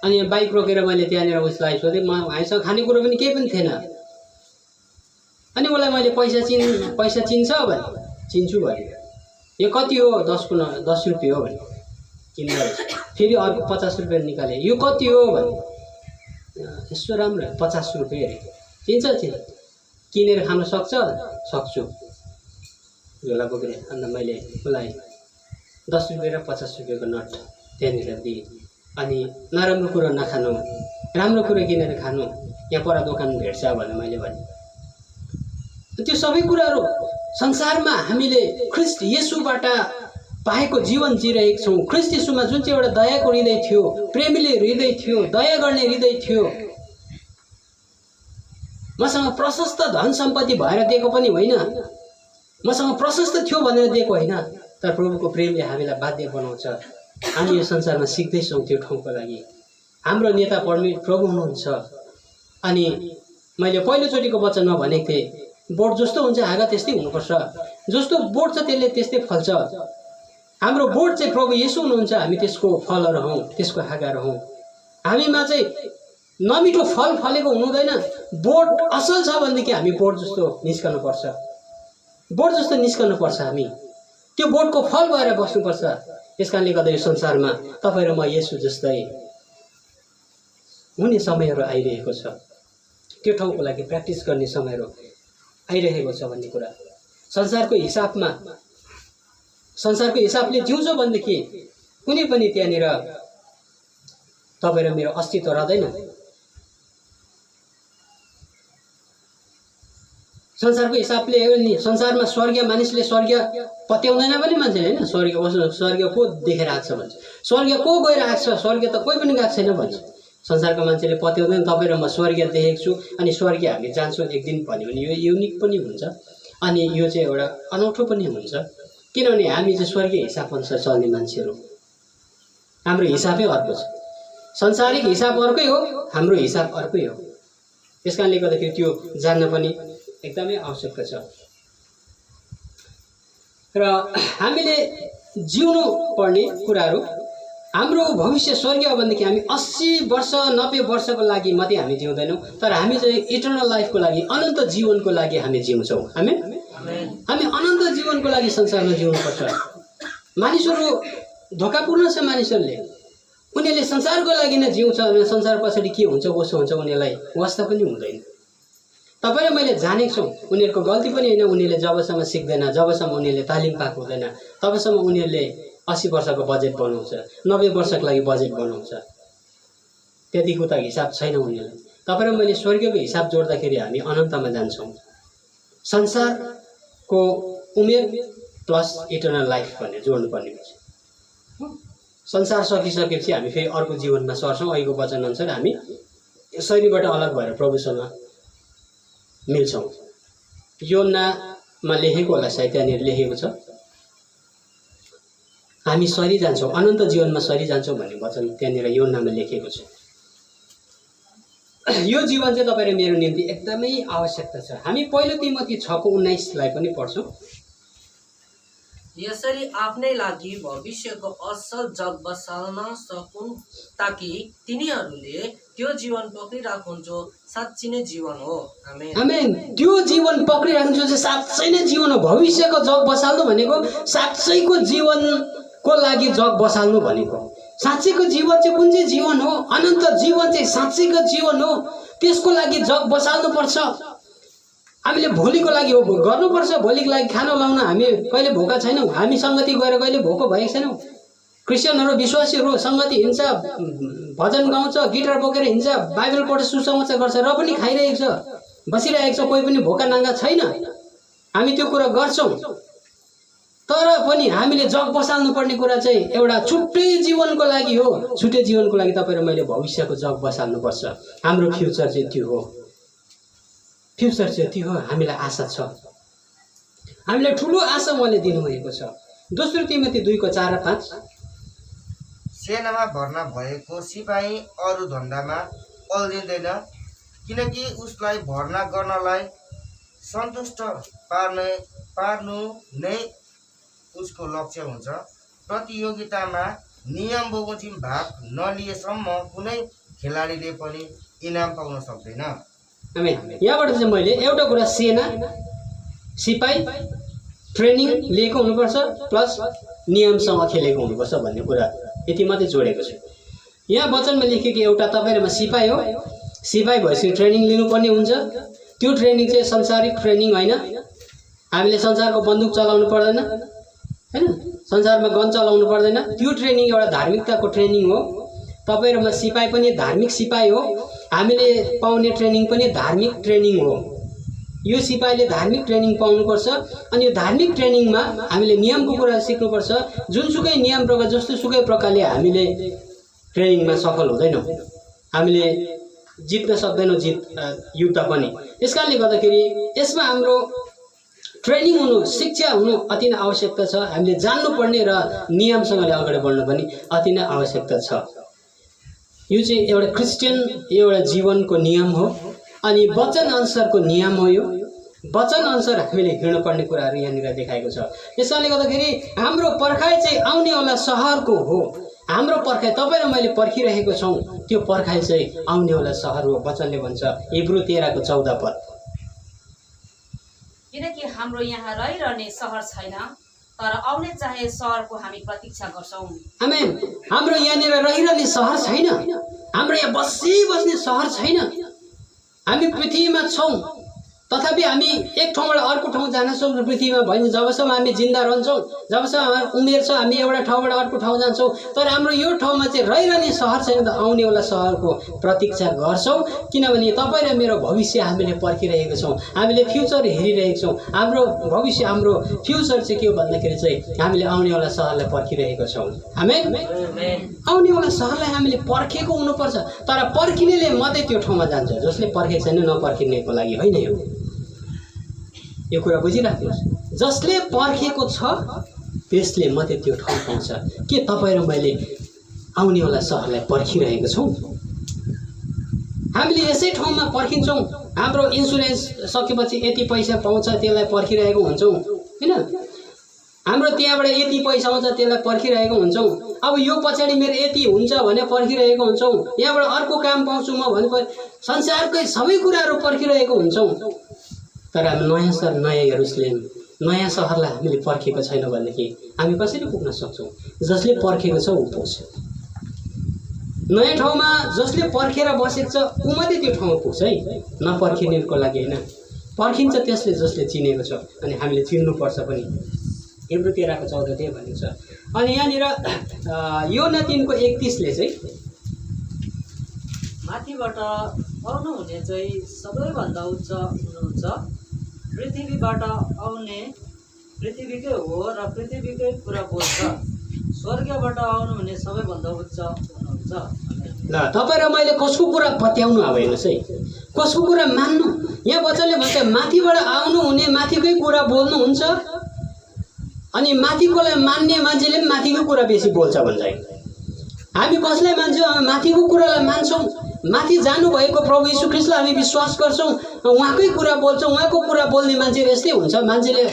अनि बाइक रोकेर मैले त्यहाँनिर उसलाई सोधेँ, हामीसँग खानेकुरो पनि केही पनि थिएन। अनि उसलाई मैले पैसा चिन्छ भने, चिन्छु भने, यो कति हो, 10 रुपियाँ हो भने किन्दा फेरि अर्को 50 रुपियाँ निकालेँ, यो कति हो भने, यस्तो राम्रो 50 रुपियाँ चिन्छ, किनेर खान सक्छु झोला बोकेर। अन्त मैले उसलाई 10 रुपियाँ र 50 रुपियाँको नोट त्यहाँनिर दिएँ। अनि नराम्रो कुरो नखानु, राम्रो कुरो किनेर खानु, यहाँ पर दोकान भेट्छ भनेर मैले भने। त्यो सबै कुराहरू संसारमा हामीले ख्रीष्ट येशूबाट पाएको जीवन जिरहेको छौँ। ख्रीष्ट येशूमा जुन चाहिँ एउटा दयाको हृदय थियो, प्रेमिलो हृदय थियो, दया गर्ने हृदय थियो, मसँग प्रशस्त धन सम्पत्ति भएर दिएको पनि होइन, मसँग प्रशस्त थियो भनेर दिएको होइन, तर प्रभुको प्रेमले हामीलाई बाध्य बनाउँछ। हामी यो संसारमा सिक्दैछौँ त्यो ठाउँको लागि। हाम्रो नेता प्रभु हुनुहुन्छ। अनि मैले पहिलोचोटिको वचनमा भनेको थिएँ, बोट जस्तो हुन्छ हाँगा त्यस्तै हुनुपर्छ, जस्तो बोट छ त्यसले त्यस्तै फल्छ। हाम्रो बोट चाहिँ प्रभु येशू हुनुहुन्छ, हामी त्यसको फलहरू हौँ, त्यसको हाँगा हौँ। हामीमा चाहिँ नमिठो फल फलेको हुनुहुँदैन। बोट असल छ भनेदेखि हामी बोट जस्तो निस्कनुपर्छ, बोट जस्तो निस्कनुपर्छ। हामी त्यो बोटको फल भएर बस्नुपर्छ। त्यस कारणले गर्दा यो संसारमा तपाईँ र म येशू जस्तै हुने समयहरू आइरहेको छ। त्यो ठाउँको लागि प्र्याक्टिस गर्ने समयहरू आइरहेको छ भन्ने कुरा। संसारको हिसाबले जिउँछ भनेदेखि कुनै पनि त्यहाँनिर तपाईँ र मेरो अस्तित्व रहँदैन। संसारको हिसाबले हो नि, संसारमा स्वर्गीय मानिसले स्वर्ग पत्याउँदैन पनि मान्छेले होइन। स्वर्ग को देखेर आएको छ भन्छ, स्वर्ग को गएर आएको छ, स्वर्ग त कोही पनि गएको छैन भन्छ। संसारको मान्छेले पत्याउँदैन। तपाईँ र म स्वर्ग देखेको छु, अनि स्वर्ग हामी जान्छौँ एक दिन भन्यो भने यो युनिक पनि हुन्छ, अनि यो चाहिँ एउटा अनौठो पनि हुन्छ। किनभने हामी चाहिँ स्वर्गीय हिसाब अनुसार चल्ने मान्छेहरू, हाम्रो हिसाबै अर्को छ। संसारिक हिसाब अर्कै हो, हाम्रो हिसाब अर्कै हो। त्यस कारणले गर्दाखेरि त्यो जान्न पनि एकदमै आवश्यकता छ। र हामीले जिउनु पर्ने कुराहरू, हाम्रो भविष्य स्वर्गीय हो भनेदेखि हामी 80 वर्ष 90 वर्षको लागि मात्रै हामी जिउँदैनौँ, तर हामी चाहिँ इटर्नल लाइफको लागि, अनन्त जीवनको लागि हामी जिउँछौँ। हामी अनन्त जीवनको लागि संसारमा जिउनुपर्छ। मानिसहरू धोकापूर्ण छ। मानिसहरूले उनीहरूले संसारको लागि नै जिउँछ, संसार पछाडि के हुन्छ कसो हुन्छ उनीहरूलाई वास्ता पनि हुँदैन। तपाईँ र मैले जानेको छौँ उनीहरूको गल्ती पनि होइन। उनीहरूले जबसम्म सिक्दैन, जबसम्म उनीहरूले तालिम पाएको हुँदैन, तबसम्म उनीहरूले 80 वर्षको बजेट बनाउँछ, 90 वर्षको लागि बजेट बनाउँछ। त्यतिको त हिसाब छैन उनीहरूलाई। तपाईँ र मैले स्वर्गको हिसाब जोड्दाखेरि हामी अनन्तमा जान्छौँ। संसारको उमेर प्लस इटर्नल लाइफ भन्ने जोड्नुपर्ने हुन्छ। संसार सकिसकेपछि हामी फेरि अर्को जीवनमा सर्छौँ। अहिलेको वचन अनुसार हामी शरीरबाट अलग भएर प्रभुसँग मिल्छौँ। योन्नामा लेखेको होला, सायद त्यहाँनिर लेखेको छ, हामी सरी जान्छौँ, अनन्त जीवनमा सरी जान्छौँ भन्ने वचन त्यहाँनिर योन्नामा लेखेको छ। यो जीवन चाहिँ तपाईँ र मेरो निम्ति एकदमै आवश्यकता छ। हामी पहिलो तिमोथी 6:19 पनि पढ्छौँ। यसरी आफ्नै लागि भविष्यको असल जग बसाल्न सकुन्, ताकि तिनीहरूले त्यो जीवन पक्रिराखुन् जो साँच्चै नै जीवन हो। आमेन। आमेन। त्यो जीवन पक्रिराख्नु जो चाहिँ साँच्चै नै जीवन हो। भविष्यको जग बसाल्नु भनेको साँच्चैको जीवनको लागि जग बसाल्नु भनेको। साँच्चैको जीवन चाहिँ कुन चाहिँ जीवन हो? अनन्त जीवन चाहिँ साँच्चैको जीवन हो। त्यसको लागि जग बसाल्नुपर्छ। हामीले भोलिको लागि हो गर्नुपर्छ। भोलिको लागि खाना लाउन हामी कहिले भोका छैनौँ। हामी सङ्गति गएर कहिले भोको भएको छैनौँ। क्रिस्चियनहरू, विश्वासीहरू सङ्गति हिँड्छ, भजन गाउँछ, गिटार बोकेर हिँड्छ, बाइबल पढ्छ, सुसमाचार गर्छ, र पनि खाइरहेको छ, बसिरहेको छ। कोही पनि भोका नाङ्गा छैन। हामी त्यो कुरा गर्छौँ। तर पनि हामीले जग बसाल्नु पर्ने कुरा चाहिँ एउटा छुट्टै जीवनको लागि हो। छुट्टै जीवनको लागि तपाईँ र मैले भविष्यको जग बसाल्नुपर्छ। हाम्रो फ्युचर चाहिँ त्यो हो। फ्युचर चाहिँ त्यो हो। हामीलाई आशा छ। हामीलाई ठुलो आशा उहाँले दिनुभएको छ। दोस्रो तिमोथी 2:4-5। सेनामा भर्ना भएको सिपाही अरू धन्दामा अल्झिँदैन, किनकि उसलाई भर्ना गर्नलाई सन्तुष्ट पार्नु नै उसको लक्ष्य हुन्छ। प्रतियोगितामा नियम बमोजिम भाग नलिएसम्म कुनै खेलाडीले पनि इनाम पाउन सक्दैन। यहाँबाट चाहिँ मैले एउटा कुरा, सेना, सिपाही, ट्रेनिङ लिएको हुनुपर्छ प्लस नियमसँग खेलेको हुनुपर्छ भन्ने कुरा यति मात्रै जोडेको छु। यहाँ वचनमा लेखेको एउटा तपाईँ र म सिपाही हो। सिपाही भएपछि ट्रेनिङ लिनुपर्ने हुन्छ। त्यो ट्रेनिङ चाहिँ संसारिक ट्रेनिङ होइन। हामीले संसारको बन्दुक चलाउनु पर्दैन, होइन, संसारमा गन चलाउनु पर्दैन। त्यो ट्रेनिङ एउटा धार्मिकताको ट्रेनिङ हो। तपाईँ र म सिपाही पनि धार्मिक सिपाही हो। हामीले पाउने ट्रेनिङ पनि धार्मिक ट्रेनिङ हो। यो सिपाहीले धार्मिक ट्रेनिङ पाउनुपर्छ। अनि यो धार्मिक ट्रेनिङमा हामीले नियमको कुरा सिक्नुपर्छ। जुनसुकै नियम प्रकार जस्तोसुकै प्रकारले हामीले ट्रेनिङमा सफल हुँदैनौँ। हामीले जित्न सक्दैनौँ युद्ध पनि। त्यस कारणले गर्दाखेरि यसमा हाम्रो ट्रेनिङ हुनु, शिक्षा हुनु अति नै आवश्यकता छ। हामीले जान्नुपर्ने र नियमसँगले अगाडि बढ्नु पनि अति नै आवश्यकता छ। यो चाहिँ एउटा क्रिस्चियन एउटा जीवनको नियम हो। अनि वचन अनुसारको नियम हो। यो वचन अनुसार हामीले हिँड्नुपर्ने कुराहरू यहाँनिर देखाएको छ। यसले गर्दाखेरि हाम्रो पर्खाइ चाहिँ आउनेवाला सहरको हो। हाम्रो पर्खाइ तपाईँ र मैले पर्खिरहेको छौँ। त्यो पर्खाइ चाहिँ आउनेवाला सहर हो। वचनले भन्छ हिब्रू 13:14। किनकि हाम्रो यहाँ रहिरहने सहर छैन, तर आउने चाहे सहरको हामी प्रतीक्षा गर्छौँ। आमेन। हाम्रो यहाँनिर रहिरहने सहर छैन। हाम्रो यहाँ बस्ने सहर छैन। हामी पृथ्वीमा छौँ, तथापि हामी एक ठाउँबाट अर्को ठाउँ जान्छौँ पृथ्वीमा भइन्छ। जबसम्म हामी जिन्दा रहन्छौँ, जबसम्म हाम्रो उमेर छ, हामी एउटा ठाउँबाट अर्को ठाउँ जान्छौँ। तर हाम्रो यो ठाउँमा चाहिँ रहिरहने सहर छैन। त आउनेवाला सहरको प्रतीक्षा गर्छौँ। किनभने तपाईँ र मेरो भविष्य हामीले पर्खिरहेको छौँ। हामीले फ्युचर हेरिरहेको छौँ। हाम्रो भविष्य, हाम्रो फ्युचर चाहिँ के हो भन्दाखेरि चाहिँ हामीले आउनेवाला सहरलाई पर्खिरहेको छौँ। आमेन। आउनेवाला सहरलाई हामीले पर्खेको हुनुपर्छ। तर पर्खिनेले मात्रै त्यो ठाउँमा जान्छ। जसले पर्खेको छैन नपर्खिनेको लागि होइन। यो कुरा बुझिराख्नुहोस्। जसले पर्खेको छ त्यसले मात्रै त्यो ठाउँ पाउँछ। के तपाईँ र मैले आउनेवाला सहरलाई पर्खिरहेको छौँ? हामीले यसै ठाउँमा पर्खिन्छौँ। हाम्रो इन्सुरेन्स सकेपछि यति पैसा पाउँछ त्यसलाई पर्खिरहेको हुन्छौँ, होइन? हाम्रो त्यहाँबाट यति पैसा आउँछ त्यसलाई पर्खिरहेको हुन्छौँ। अब यो पछाडि मेरो यति हुन्छ भने पर्खिरहेको हुन्छौँ। यहाँबाट अर्को काम पाउँछु म भने संसारकै सबै कुराहरू पर्खिरहेको हुन्छौँ। तर हामी नयाँ सहर, नयाँ यरुसलेम, नयाँ सहरलाई हामीले पर्खेको छैन भनेदेखि हामी कसरी पुग्न सक्छौँ? जसले पर्खेको छ ऊ पुग्छ। नयाँ ठाउँमा जसले पर्खेर बसेको छ ऊ मात्रै त्यो ठाउँमा पुग्छ है, नपर्खिनेको लागि होइन। पर्खिन्छ त्यसले जसले चिनेको छ, अनि हामीले चिन्नुपर्छ पनि। हिब्रू 13:14 त्यही भनेको छ। अनि यहाँनिर योना 3:31ले चाहिँ माथिबाट आउनुहुने चाहिँ सबैभन्दा उच्च हुनुहुन्छ, पृथ्वीबाट आउने पृथ्वीकै हो र पृथ्वीकै कुरा बोल्छ, स्वर्गबाट आउनुहुने सबैभन्दा उच्च हुनुहुन्छ। ल तपाईँ र मैले कसको कुरा पत्याउनु अब हेर्नुहोस् है, कसको कुरा मान्नु। यहाँ वचनले भन्छ माथिबाट आउनुहुने माथिकै कुरा बोल्नुहुन्छ, अनि माथिकोलाई मान्ने मान्छेले पनि माथिको कुरा बेसी बोल्छ भन्छ। हामी कसलाई मान्छौँ? हामी माथिको कुरालाई मान्छौँ। माथि जानुभएको प्रभु यीशु ख्रीष्टलाई हामी विश्वास गर्छौँ, उहाँकै कुरा बोल्छौँ। उहाँको कुरा बोल्ने मान्छेहरू यस्तै हुन्छ। मान्छेले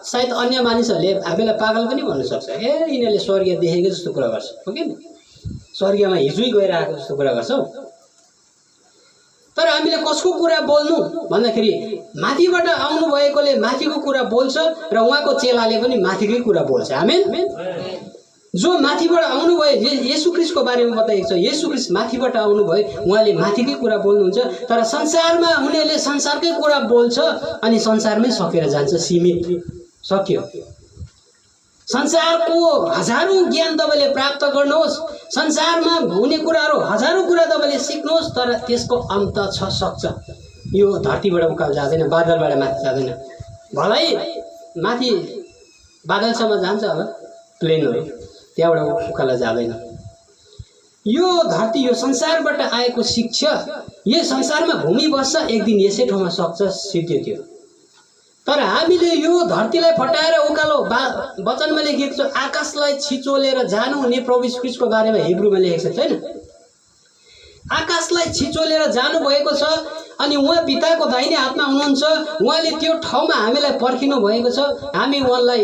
सायद अन्य मानिसहरूले हामीलाई पागल पनि भन्नु सक्छ, यिनीहरूले स्वर्ग देखेको जस्तो कुरा गर्छ, हो कि स्वर्गमा हिजै गएर आएको जस्तो कुरा गर्छौ। तर हामीले कसको कुरा बोल्नु भन्दाखेरि माथिबाट आउनु भएकोले माथिको कुरा बोल्छ र उहाँको चेलाले पनि माथिकै कुरा बोल्छ। आमेन। जो माथिबाट आउनुभयो, येशू ख्रीष्टको बारेमा बताइएको छ, येशू ख्रीष्ट माथिबाट आउनुभयो, उहाँले माथिकै कुरा बोल्नुहुन्छ। तर संसारमा हुनेले संसारकै कुरा बोल्छ अनि संसारमै सकेर जान्छ, सीमित सक्यो। संसारको हजारौँ ज्ञान तपाईँले प्राप्त गर्नुहोस्, संसारमा हुने कुराहरू हजारौँ कुरा तपाईँले सिक्नुहोस्, तर त्यसको अन्त छ सक्छ। यो धरतीबाट उकालो जाँदैन, बादलबाट माथि जाँदैन। भलै माथि बादलसम्म जान्छ होला प्लेनहरू, त्यहाँबाट उकालो जाँदैन। यो धरती, यो संसारबाट आएको शिक्षा, यो संसारमा घुमिबस्छ, एक दिन यसै ठाउँमा सक्छ, सिद्धियो थियो। तर हामीले यो धरतीलाई फटाएर उकालो वचनमा लेखिएको छ, आकाशलाई छिचोलेर जानुहुने प्रभु यीशु ख्रीष्टको बारेमा हिब्रूमा लेखेको छ, छैन? आकाशलाई छिचोलेर जानुभएको छ अनि उहाँ पिताको दाहिने हातमा हुनुहुन्छ। उहाँले त्यो ठाउँमा हामीलाई पर्खिनु भएको छ। हामी उहाँलाई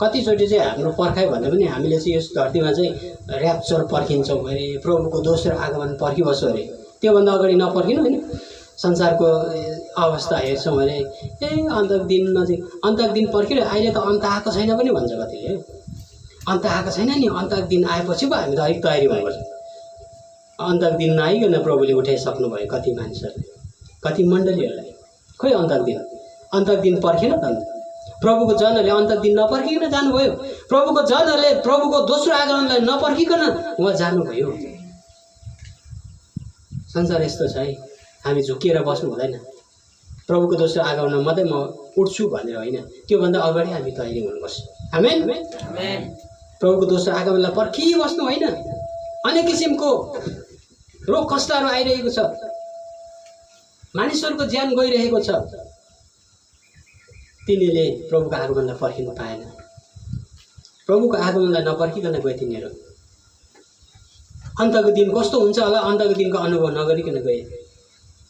कतिचोटि चाहिँ हाम्रो पर्खाइ भन्दा पनि हामीले चाहिँ यस धरतीमा चाहिँ ऱ्याप्चर पर्खिन्छौँ अरे, प्रभुको दोस्रो आगमन पर्खिबस्छौँ अरे। त्योभन्दा अगाडि नपर्खिनु होइन। संसारको अवस्था हेर्छौँ भने अन्तको दिन नजिक, अन्तको दिन पर्खियो, अहिले त अन्त आएको छैन पनि भन्छ कतिले। अन्त आएको छैन नि, अन्तको दिन आएपछि पो हामी त अलिक तयारी हुनुपर्छ। अन्तको दिन नआइकन प्रभुले उठाइसक्नु भयो कति मानिसहरूले, कति मण्डलीहरूलाई। खोइ अन्तको दिन पर्खेन त अन्त। प्रभुको जनहरूले अन्तको दिन नपर्खिकन जानुभयो। प्रभुको जनहरूले प्रभुको दोस्रो आगमनलाई नपर्खिकन उहाँ जानुभयो। संसार यस्तो छ है, हामी झुकिएर बस्नु हुँदैन। प्रभुको दोस्रो आगमनमा मात्रै म उठ्छु भनेर होइन, त्योभन्दा अगाडि हामी तयारी हुनुपर्छ। आमेन। प्रभुको दोस्रो आगमनलाई पर्खिबस्नु होइन। अनेक किसिमको रोग कष्टहरू आइरहेको छ, मानिसहरूको ज्यान गइरहेको छ। तिनीहरूले प्रभुको आगमनलाई पर्खिनु पाएन। प्रभुको आगमनलाई नपर्खिकन गए तिनीहरू। अन्तको दिन कस्तो हुन्छ होला, अन्तको दिनको अनुभव नगरिकन गए।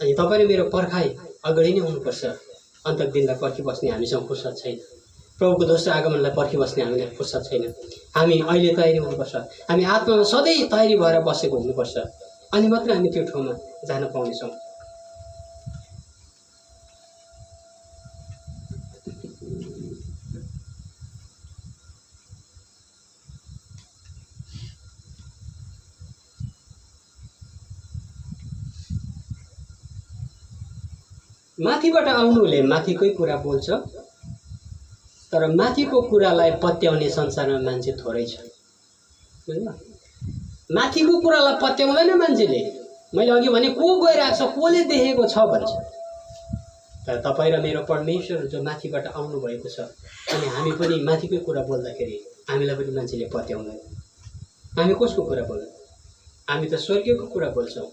अनि तपाईँ र मेरो पर्खाइ अगाडि नै हुनुपर्छ। अन्तको दिनलाई पर्खिबस्ने हामीसँग फुर्सद छैन। प्रभुको दोस्रो आगमनलाई पर्खिबस्ने हामीलाई फुर्सद छैन। हामी अहिले तयारी हुनुपर्छ। हामी आत्मामा सधैँ तयारी भएर बसेको हुनुपर्छ, अनि मात्रै हामी त्यो ठाउँमा जान पाउनेछौँ। माथिबाट आउनुले माथिकै कुरा बोल्छ, तर माथिको कुरालाई पत्याउने संसारमा मान्छे थोरै छ। माथिको कुरालाई पत्याउँदैन मान्छेले। मैले अघि भने को गइरहेको छ, कोले देखेको छ भन्छ। तर तपाईँ र मेरो परमेश्वर जो माथिबाट आउनुभएको छ, अनि हामी पनि माथिकै कुरा बोल्दाखेरि हामीलाई पनि मान्छेले पत्याउँदैन। हामी कसको कुरा बोल्छौँ? हामी त स्वर्गीयको कुरा बोल्छौँ।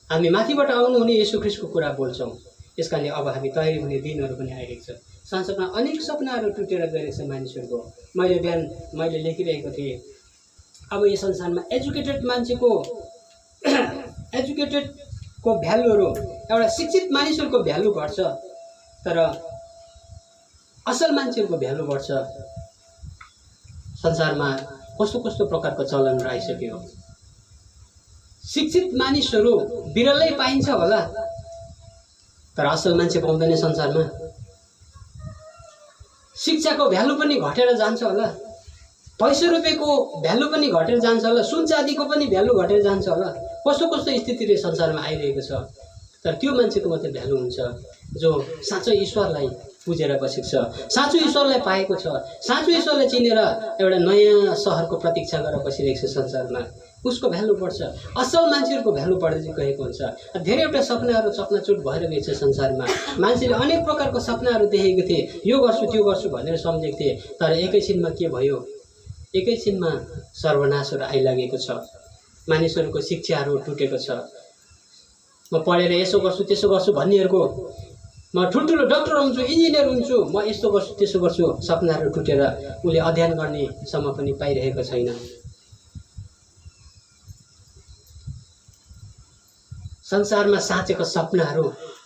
हामी माथिबाट आउनुहुने येशू ख्रीष्टको कुरा बोल्छौँ। यसकारणले अब हामी तयारी हुने दिनहरू पनि आइरहेको छ। संसारमा अनेक सपनाहरू टुटेर गएको छ मानिसहरूको। मैले लेखिरहेको थिएँ, अब यो संसारमा एजुकेटेड मान्छेको एजुकेटेडको भ्यालुहरू, एउटा शिक्षित मानिसहरूको भ्यालु घट्छ, तर असल मान्छेहरूको भ्यालु बढ्छ। संसारमा कस्तो कस्तो प्रकारको चलनहरू आइसक्यो। शिक्षित मानिसहरू बिरलै पाइन्छ होला, तर असल मान्छे पाउँदैन संसारमा। शिक्षाको भ्यालु पनि घटेर जान्छ होला। पैसा रुपियाँको भ्यालु पनि घटेर जान्छ होला, सुन चाँदीको पनि भ्यालु घटेर जान्छ होला, कस्तो कस्तो स्थितिले संसारमा आइरहेको छ। तर त्यो मान्छेको मात्रै भ्यालु हुन्छ जो साँचो ईश्वरलाई पुजेर बसेको छ, साँचो ईश्वरलाई पाएको छ, साँचो ईश्वरलाई चिनेर एउटा नयाँ सहरको प्रतीक्षा गरेर बसिरहेको छ संसारमा, उसको भ्यालु बढ्छ। असल मान्छेहरूको भ्यालु बढ्दै गएको हुन्छ। धेरैवटा सपनाहरू चकनाचुट भएर गएको छ संसारमा। मान्छेले अनेक प्रकारको सपनाहरू देखेको थिए, यो गर्छु त्यो गर्छु भनेर सम्झेको थिए, तर एकैछिनमा के भयो, एकैछिनमा सर्वनाशहरू आइलागेको छ। मानिसहरूको शिक्षाहरू टुटेको छ। म पढेर यसो गर्छु त्यसो गर्छु भन्नेहरूको, म ठुल्ठुलो डक्टर हुन्छु इन्जिनियर हुन्छु म यस्तो गर्छु त्यसो गर्छु, सपनाहरू टुटेर उसले अध्ययन गर्नेसम्म पनि पाइरहेको छैन। संसारमा साँचेको सपनाहरू,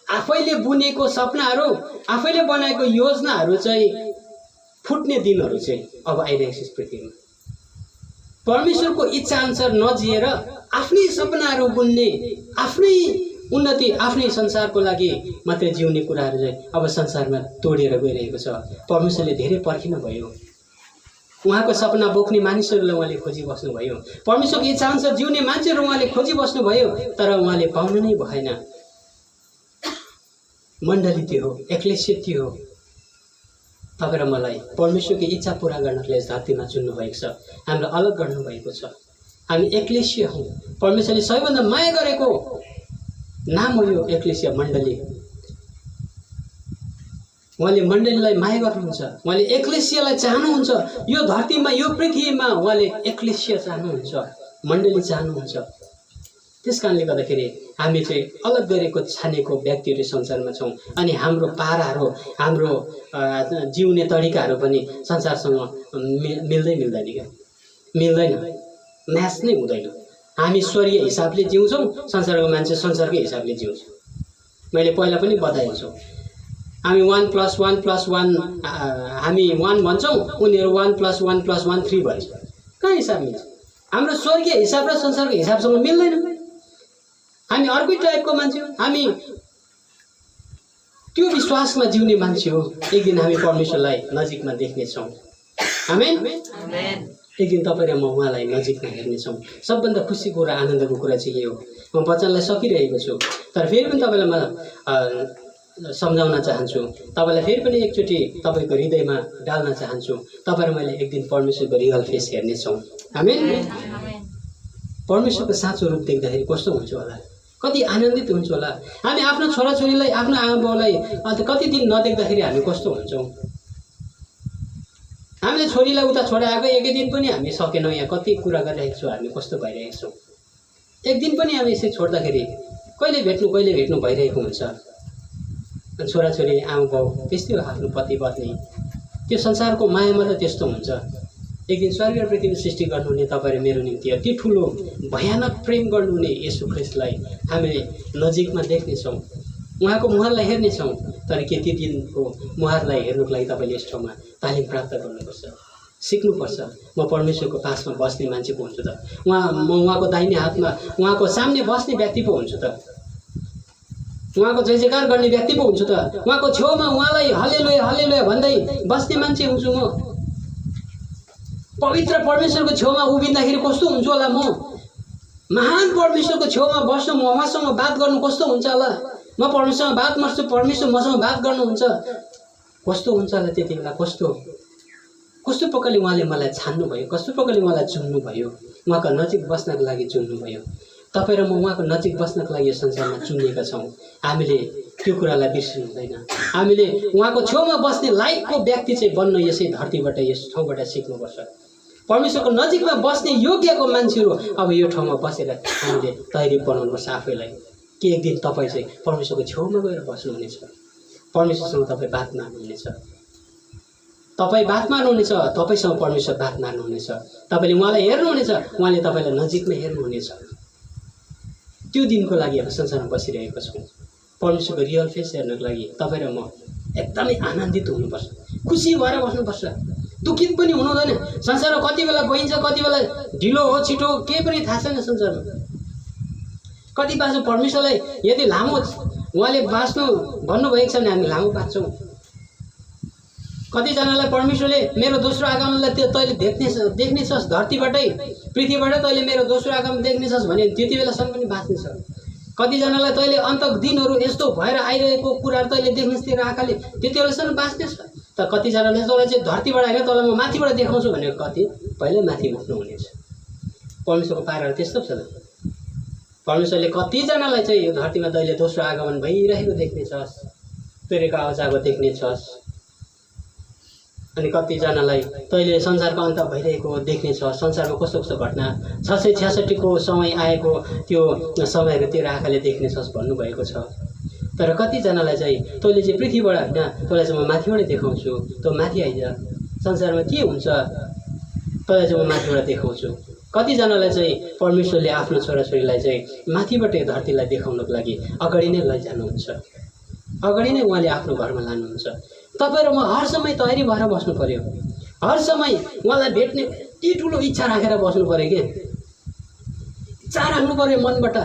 आफैले बुनेको सपनाहरू, आफैले बनाएको योजनाहरू चाहिँ फुट्ने दिनहरू चाहिँ अब आइरहेको छ पृथ्वीमा। परमेश्वरको इच्छा अनुसार नजिएर आफ्नै सपनाहरू बुन्ने, आफ्नै उन्नति, आफ्नै संसारको लागि मात्रै जिउने कुराहरू चाहिँ अब संसारमा तोडेर गइरहेको छ। परमेश्वरले धेरै पर्खिनु भयो। उहाँको सपना बोक्ने मानिसहरूलाई उहाँले खोजी बस्नुभयो। परमेश्वरको इच्छा अनुसार जिउने मान्छेहरू उहाँले खोजी बस्नुभयो, तर उहाँले पाउनु नै भएन। मण्डली त्यो हो, एक्लेसिया त्यो हो। तपाईँ र मलाई परमेश्वरको इच्छा पुरा गर्नको लागि धरतीमा चुन्नु भएको छ, हामीलाई अलग गर्नुभएको छ। हामी एक्लेसिया हौँ। परमेश्वरले सबैभन्दा माया गरेको नाम हो यो एक्लेसिया, मण्डली। उहाँले मण्डलीलाई माया गर्नुहुन्छ, उहाँले एक्लेसियालाई चाहनुहुन्छ। यो धरतीमा, यो पृथ्वीमा उहाँले एक्लेसिया चाहनुहुन्छ, मण्डली चाहनुहुन्छ। त्यस कारणले गर्दाखेरि हामी चाहिँ अलग गरेको छानेको व्यक्तिहरू संसारमा छौँ। अनि हाम्रो पाराहरू, हाम्रो जिउने तरिकाहरू पनि संसारसँग मिल्दैन क्या, मिल्दैन, म्याच नै हुँदैन। हामी स्वर्गीय हिसाबले जिउँछौँ, संसारको मान्छे संसारकै हिसाबले जिउँछ। मैले पहिला पनि बताएको छु, हामी 1+1+1 हामी 1 भन्छौँ, उनीहरू 1+1+1 3 भन्छ। कहाँ हिसाब मिल्छ? हाम्रो स्वर्गीय हिसाब र संसारको हिसाबसँग मिल्दैन। हामी अर्कै टाइपको मान्छे हो। हामी त्यो विश्वासमा जिउने मान्छे हो। एक दिन हामी परमेश्वरलाई नजिकमा देख्नेछौँ। आमेन। एक दिन तपाईँ र म उहाँलाई नजिकमा हेर्नेछौँ। सबभन्दा खुसीको र आनन्दको कुरा चाहिँ यो हो। म वचनलाई सकिरहेको छु, तर फेरि पनि तपाईँलाई म सम्झाउन चाहन्छु, तपाईँलाई फेरि पनि एकचोटि तपाईँको हृदयमा डाल्न चाहन्छु। तपाईँ र मैले एक दिन परमेश्वरको रियल फेस हेर्नेछौँ। आमेन। परमेश्वरको साँचो रूप देख्दाखेरि कस्तो हुन्छ होला, कति आनन्दित हुन्छ होला। हामी आफ्नो छोराछोरीलाई, आफ्नो आमाबाउलाई अन्त कति दिन नदेख्दाखेरि हामी कस्तो हुन्छौँ। हामीले छोरीलाई उता छोडाएको एकै दिन पनि हामी सकेनौँ। यहाँ कति कुरा गरिरहेको छौँ, हामी कस्तो भइरहेको छौँ। एक दिन पनि हामी यसरी छोड्दाखेरि कहिले भेट्नु भइरहेको हुन्छ। छोराछोरी, आमाबाउ त्यस्तै हो, आफ्नो पति पत्नी। त्यो संसारको मायामा त त्यस्तो हुन्छ। एक दिन स्वर्ग र पृथ्वी सृष्टि गर्नुहुने तपाईँ र मेरो निम्ति अति ठुलो भयानक प्रेम गर्नुहुने येशू ख्रीष्टलाई हामीले नजिकमा देख्नेछौँ, उहाँको मुहारलाई हेर्नेछौँ। तर के ती दिनको मुहारलाई हेर्नुको लागि तपाईँले यस ठाउँमा तालिम प्राप्त गर्नुपर्छ, सिक्नुपर्छ। म परमेश्वरको पासमा बस्ने मान्छे पो हुन्छु त, म उहाँको दाहिने हातमा, उहाँको सामने बस्ने व्यक्ति पो हुन्छु त, उहाँको जय जयकार गर्ने व्यक्ति पो हुन्छु त, उहाँको छेउमा उहाँलाई हल्लेलुया हल्लेलुया भन्दै बस्ने मान्छे हुन्छु म। पवित्र परमेश्वरको छेउमा उभिँदाखेरि कस्तो हुन्छ होला म? महान परमेश्वरको छेउमा बस्नु, म उहाँसँग बात गर्नु कस्तो हुन्छ होला? म परमेश्वरसँग बात मार्छु, परमेश्वर मसँग बात गर्नुहुन्छ, कस्तो हुन्छ होला त्यति बेला? कस्तो प्रकारले उहाँले मलाई छान्नुभयो, कस्तो प्रकारले उहाँलाई चुन्नुभयो, उहाँको नजिक बस्नको लागि चुन्नुभयो। तपाईँ र म उहाँको नजिक बस्नको लागि यो संसारमा चुनिएका छौँ। हामीले त्यो कुरालाई बिर्सिनु हुँदैन। हामीले उहाँको छेउमा बस्ने लायकको व्यक्ति चाहिँ बन्न यसै धरतीबाट, यस ठाउँबाट सिक्नुपर्छ। परमेश्वरको नजिकमा बस्ने योग्यको मान्छेहरू अब यो ठाउँमा बसेर हामीले तयारी बनाउनुपर्छ आफैलाई कि एक दिन तपाईँ चाहिँ परमेश्वरको छेउमा गएर बस्नुहुनेछ, परमेश्वरसँग तपाईँ बात मार्नुहुनेछ, तपाईँ बात मार्नुहुनेछ, तपाईँसँग परमेश्वर बात मार्नुहुनेछ, तपाईँले उहाँलाई हेर्नुहुनेछ, उहाँले तपाईँलाई नजिकमा हेर्नुहुनेछ। त्यो दिनको लागि अब संसारमा बसिरहेको छौँ। परमेश्वरको रियल फेस हेर्नको लागि तपाईँ र म एकदमै आनन्दित हुनुपर्छ, खुसी भएर बस्नुपर्छ, दुखित पनि हुनु हुँदैन। संसारमा कति बेला गइन्छ, कति बेला ढिलो हो छिटो केही पनि थाहा छैन संसारमा। कति बाँच्नु, परमेश्वरलाई यदि लामो उहाँले बाँच्नु भन्नुभएको छ भने हामी लामो बाँच्छौँ। कतिजनालाई परमेश्वरले मेरो दोस्रो आगमनलाई तैँले देख्नेछस् धरतीबाटै पृथ्वीबाटै तैँले मेरो दोस्रो आगमन देख्नेछस् भने त्यति बेलासम्म पनि बाँच्नेछ। कतिजनालाई तैँले अन्तको दिनहरू यस्तो भएर आइरहेको कुराहरू तैँले देख्नेछ तेरो आँखाले, त्यति बेलासम्म बाँच्नेछ। तर कतिजनाले तँलाई चाहिँ धरतीबाट होइन तँलाई म माथिबाट देखाउँछु भनेको कति पहिल्यै माथि उठ्नुहुनेछ। परमेश्वरको पाराहरू त्यस्तो छ त। परमेश्वरले कतिजनालाई चाहिँ यो धरतीमा तैँले दोस्रो आगमन भइरहेको देख्नेछस्, प्रेरको आवाज आएको देख्नेछस्। अनि कतिजनालाई तैँले संसारको अन्त भइरहेको देख्नेछस्, संसारमा कस्तो कस्तो घटना 666 को समय आएको त्यो समयहरू तेरो आँखाले देख्नेछस् भन्नुभएको छ। तर कतिजनालाई चाहिँ तैँले चाहिँ पृथ्वीबाट होइन तँलाई चाहिँ म माथिबाट देखाउँछु, तँ माथि आइज, संसारमा के हुन्छ तँलाई चाहिँ म माथिबाट देखाउँछु। कतिजनालाई चाहिँ परमेश्वरले आफ्नो छोराछोरीलाई चाहिँ माथिबाट धरतीलाई देखाउनको लागि अगाडि नै लैजानुहुन्छ, अगाडि नै उहाँले आफ्नो घरमा लानुहुन्छ। तपाईँ र म हर समय तयारी भएर बस्नु पर्यो, हर समय उहाँलाई भेट्ने यति ठुलो इच्छा राखेर बस्नु पर्यो कि इच्छा राख्नु पर्यो मनबाट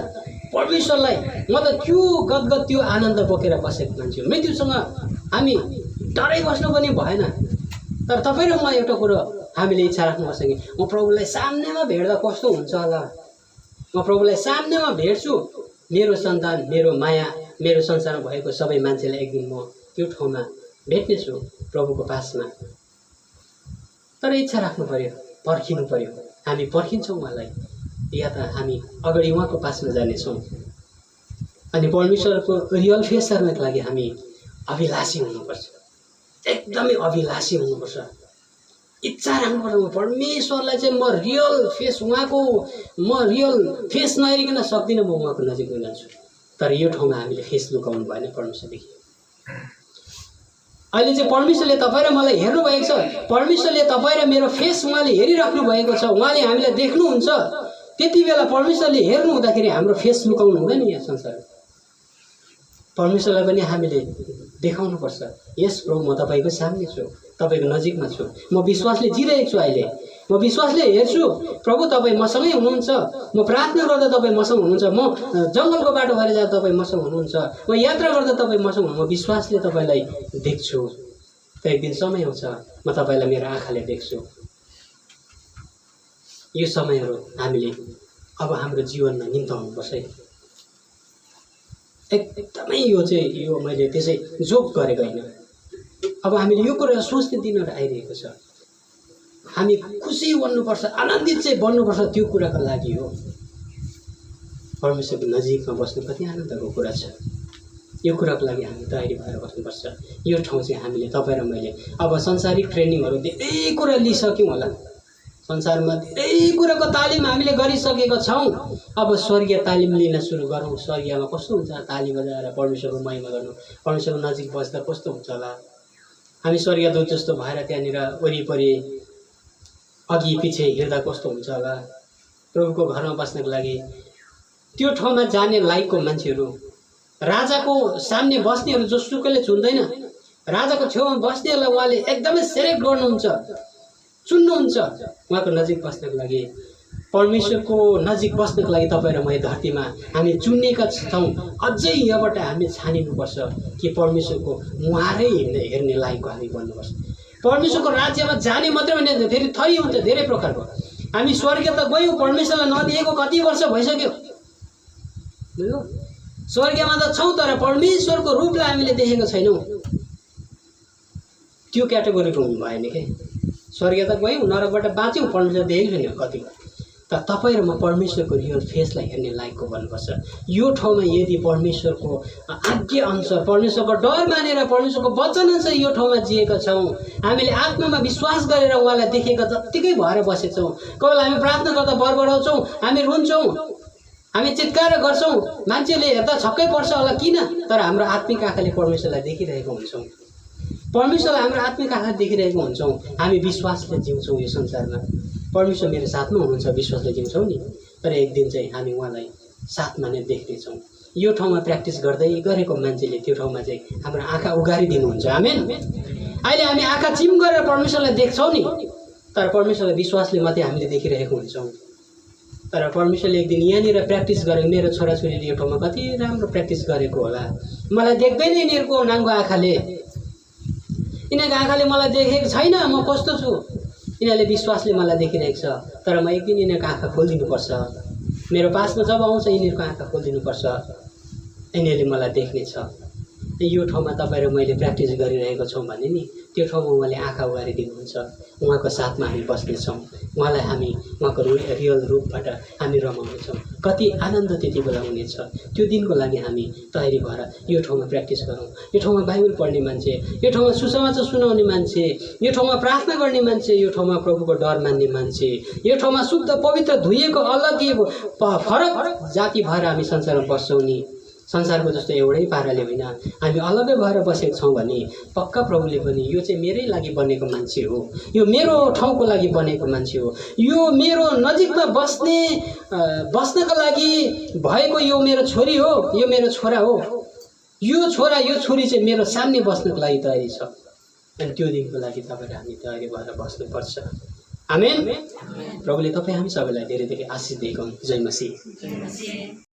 परमेश्वरलाई। म त त्यो गदगद त्यो आनन्द बोकेर बसेको मान्छे हो। मृत्युसँग हामी डरै बस्नु पनि भएन। तर तपाईँ र म एउटा कुरो हामीले इच्छा राख्नुपर्छ कि म प्रभुलाई सामनेमा भेट्दा कस्तो हुन्छ होला, म प्रभुलाई सामनेमा भेट्छु, मेरो सन्तान, मेरो माया, मेरो संसारमा भएको सबै मान्छेलाई एक दिन म त्यो ठाउँमा भेट्नेछु प्रभुको पासमा। तर इच्छा राख्नु पर्यो, पर्खिनु पर्यो। हामी पर्खिन्छौँ उहाँलाई या त हामी अगाडि उहाँको पासमा जानेछौँ। अनि परमेश्वरको रियल फेस हेर्नको लागि हामी अभिलाषी हुनुपर्छ, एकदमै अभिलाषी हुनुपर्छ। इच्छा राख्नुपर्छ म परमेश्वरलाई चाहिँ म रियल फेस उहाँको म रियल फेस नहेरिकन सक्दिनँ, म उहाँको नजिकमा जान्छु। तर यो ठाउँमा हामीले फेस लुकाउनु भएन परमेश्वरदेखि। अहिले चाहिँ परमेश्वरले तपाईँ र मलाई हेर्नु भएको छ, परमेश्वरले तपाईँ र मेरो फेस उहाँले हेरिराख्नु भएको छ, उहाँले हामीलाई देख्नुहुन्छ। त्यति बेला परमेश्वरले हेर्नु हुँदाखेरि हाम्रो फेस लुकाउनु हुँदैन। यहाँ संसारमा परमेश्वरलाई पनि हामीले देखाउनुपर्छ, यस प्रभु म तपाईँको सामने छु, तपाईँको नजिकमा छु, म विश्वासले जिरहेको छु। अहिले म विश्वासले हेर्छु प्रभु तपाईँ मसँगै हुनुहुन्छ, म प्रार्थना गर्दा तपाईँ मसँग हुनुहुन्छ, म जङ्गलको बाटो भएर जाँदा तपाईँ मसँग हुनुहुन्छ, म यात्रा गर्दा तपाईँ मसँग हुनुहुन्छ, म विश्वासले तपाईँलाई देख्छु। त एक दिन समय आउँछ म तपाईँलाई मेरो आँखाले देख्छु। यो समयहरू हामीले अब हाम्रो जीवनमा निम्ताउनुपर्छ। एकदमै यो चाहिँ यो मैले त्यसै जोक गरेको होइन। अब हामीले यो कुरा सोच्ने दिनहरू आइरहेको छ। हामी खुसी बन्नुपर्छ, आनन्दित चाहिँ बन्नुपर्छ। त्यो कुराको लागि हो परमेश्वरको नजिकमा बस्नु कति आनन्दको कुरा छ। यो कुराको लागि हामी तयारी भएर बस्नुपर्छ। यो ठाउँ चाहिँ हामीले तपाईँ र मैले अब संसारिक ट्रेनिङहरू धेरै कुरा लिइसक्यौँ होला, संसारमा धेरै कुराको तालिम हामीले गरिसकेका छौँ। अब स्वर्गीय तालिम लिन सुरु गरौँ। स्वर्गीयमा कस्तो हुन्छ ताली बजाएर परमेश्वरको महिमा गर्नु, परमेश्वरको नजिक बस्दा कस्तो हुन्छ होला। हामी स्वर्गीय दूत जस्तो भएर त्यहाँनिर वरिपरि अघि पछि हिँड्दा कस्तो हुन्छ होला। प्रभुको घरमा बस्नको लागि त्यो ठाउँमा जाने लायकको मान्छेहरू, राजाको सामने बस्नेहरू जोसुकैले चुन्दैन। राजाको छेउमा बस्नेहरूलाई उहाँले एकदमै सेलेक्ट गर्नुहुन्छ, चुन्नुहुन्छ उहाँको नजिक बस्नको लागि। परमेश्वरको नजिक बस्नको लागि तपाईँ र म धरतीमा हामी चुनिएका छौँ। अझै यहाँबाट हामी छानिनुपर्छ कि परमेश्वरको मुहारै हेर्ने लायकको हामी बन्नुपर्छ। परमेश्वरको राज्यमा जाने मात्रै होइन, फेरि थरी हुन्छ धेरै प्रकारको। हामी स्वर्ग त गयौँ, परमेश्वरलाई नदिएको कति वर्ष भइसक्यो, बुझ्यो। स्वर्गमा त छौँ तर परमेश्वरको रूपलाई हामीले देखेको छैनौँ। त्यो क्याटेगोरीको हुनु भएन के। स्वर्ग त गयौँ, नरकबाट बाँच्यौँ, परमेश्वर देखेको छैन कति। तर तपाईँ र म परमेश्वरको रियल फेसलाई हेर्ने लायकको बन्नुपर्छ। यो ठाउँमा यदि परमेश्वरको आज्ञा अनुसार, परमेश्वरको डर मानेर, परमेश्वरको वचन अनुसार यो ठाउँमा जिएका छौँ, हामीले आत्मामा विश्वास गरेर उहाँलाई देखेका जत्तिकै भएर बसेछौँ। कोही बेला हामी प्रार्थना गर्दा बरबराउँछौँ, हामी रुन्छौँ, हामी चित्कार गर्छौँ, मान्छेले हेर्दा छक्कै पर्छ होला किन। तर हाम्रो आत्मिक आँखाले परमेश्वरलाई देखिरहेको हुन्छौँ, परमेश्वरलाई हाम्रो आत्मिक आँखाले देखिरहेको हुन्छौँ। हामी विश्वासले जिउँछौँ यो संसारमा। परमेश्वर मेरो साथमा हुनुहुन्छ, विश्वासले जिउँछौँ नि। तर एक दिन चाहिँ हामी उहाँलाई साथमा नै देख्नेछौँ। यो ठाउँमा प्र्याक्टिस गर्दै गरेको मान्छेले त्यो ठाउँमा चाहिँ हाम्रो आँखा उगारिदिनुहुन्छ। आमेन। अहिले हामी आँखा चिम गरेर परमेश्वरलाई देख्छौँ नि, तर परमेश्वरलाई विश्वासले मात्रै हामीले देखिरहेको हुन्छौँ। तर परमेश्वरले एक दिन यहाँनिर प्र्याक्टिस गरेको, मेरो छोराछोरीले यो ठाउँमा कति राम्रो प्र्याक्टिस गरेको होला, मलाई देख्दैन यिनीहरूको नाङ्गो आँखाले। यिनीहरूको आँखाले मलाई देखेको छैन, म कस्तो छु। यिनीहरूले विश्वासले मलाई देखिरहेको छ, तर म एक दिन यिनीहरूको आँखा खोलिदिनुपर्छ। मेरो पासमा जब आउँछ यिनीहरूको आँखा खोलिदिनुपर्छ, यिनीहरूले मलाई देख्नेछ। यो ठाउँमा तपाईँ र मैले प्र्याक्टिस गरिरहेको छौँ भने नि त्यो ठाउँमा उहाँले आँखा उगारिदिनुहुन्छ। उहाँको साथमा हामी बस्नेछौँ, उहाँलाई हामी उहाँको रियल रूपबाट हामी रमाउनेछौँ। कति आनन्द त्यति बेला हुनेछ। त्यो दिनको लागि हामी तयारी भएर यो ठाउँमा प्र्याक्टिस गरौँ। यो ठाउँमा बाइबल पढ्ने मान्छे, यो ठाउँमा सुसमाचार सुनाउने मान्छे, यो ठाउँमा प्रार्थना गर्ने मान्छे, यो ठाउँमा प्रभुको डर मान्ने मान्छे, यो ठाउँमा शुद्ध पवित्र धुइएको अलग्गै फरक जाति भएर हामी संसारमा बस्छौँ नि। संसारको जस्तो एउटै पाराले होइन, हामी अलग्गै भएर बसेको छौँ भने पक्का प्रभुले पनि यो चाहिँ मेरै लागि बनेको मान्छे हो, यो मेरो ठाउँको लागि बनेको मान्छे हो, यो मेरो नजिकमा बस्नका लागि भएको यो मेरो छोरी हो, यो मेरो छोरा हो, यो छोरा यो छोरी चाहिँ मेरो सामने बस्नको लागि तयारी छ। अनि त्यो दिनको लागि तपाईँ र हामी तयारी भएर बस्नुपर्छ। आमेन। प्रभुले तपाईँ हामी सबैलाई धेरै धेरै आशिष दिएको हुन्। जय मसीह।